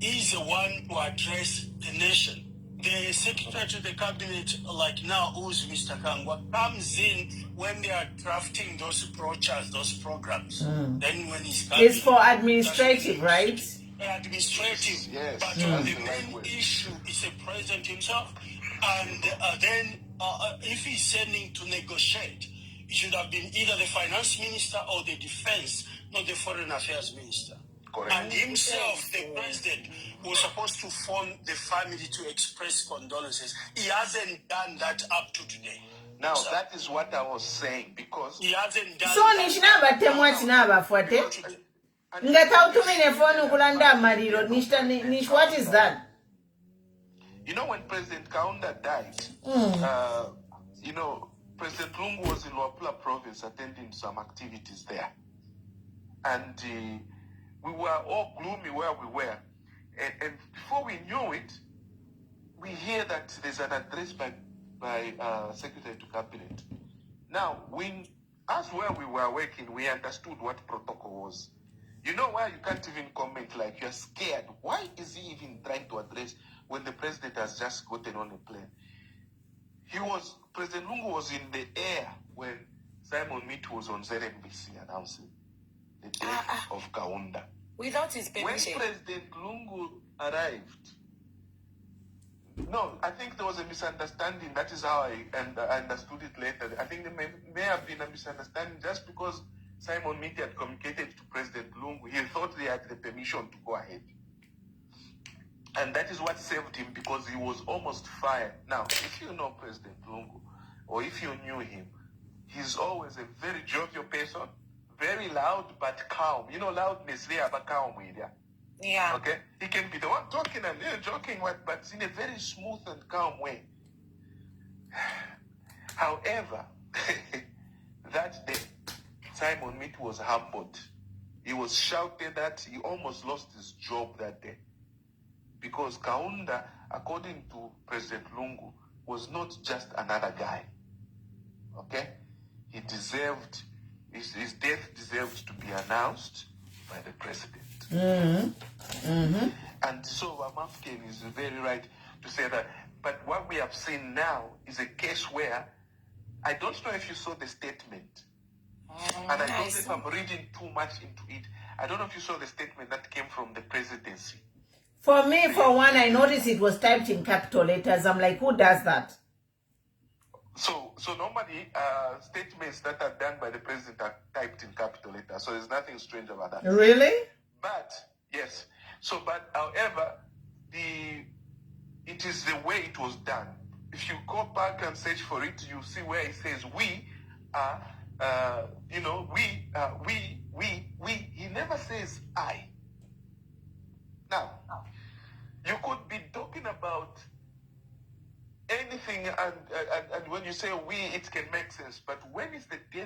is the one who addressed the nation. The secretary to the cabinet, like now, who's Mr. Kangwa, comes in when they are drafting those brochures, those programs. Then when he's coming, it's for administrative, right? Administrative, yes. But the main issue is the president himself. And then if he's sending to negotiate, it should have been either the finance minister or the defense, not the foreign affairs minister. Correct. And himself, the president, was supposed to phone the family to express condolences. He hasn't done that up to today. Now, that is what I was saying, because he hasn't done so nishinaba temwatinaba fuate ngatautumine phone kulanda mariro nish what is that? You know, when President Kaunda died, you know, President Lungu was in Luapula province attending some activities there. And we were all gloomy where we were. And before we knew it, we hear that there's an address by by Secretary to Cabinet. Now, as where we were working, we understood what protocol was. You know why you can't even comment, like you're scared? Why is he even trying to address when the president has just gotten on a plane? President Lungu was in the air when Simon Meat was on ZNBC announcing the death of Kaunda. Without his permission. When President Lungu arrived, no, I think there was a misunderstanding. That is how I understood it later. I think there may have been a misunderstanding just because Simon Meat had communicated to President Lungu. He thought they had the permission to go ahead. And that is what saved him, because he was almost fired. Now, if you know President Lungu, or if you knew him, he's always a very jovial person, very loud but calm. You know, loudness there, but calm with you. Yeah. Okay? He can be the one talking and joking, but in a very smooth and calm way. However, that day, Simon Meat was humbled. He was shouted at. He almost lost his job that day. Because Kaunda, according to President Lungu, was not just another guy. Okay? He deserved, his death deserved to be announced by the president. Mm-hmm. Mm-hmm. And so Wamafken is very right to say that. But what we have seen now is a case where, I don't know if you saw the statement. And I don't know if I'm reading too much into it. I don't know if you saw the statement that came from the presidency. For me, for one, I noticed it was typed in capital letters. I'm like, who does that? So normally, statements that are done by the president are typed in capital letters. So there's nothing strange about that. Really? But, yes. But however, it is the way it was done. If you go back and search for it, you see where it says, we are, we. He never says I. Now, you could be talking about anything, and when you say we, it can make sense. But when it's the death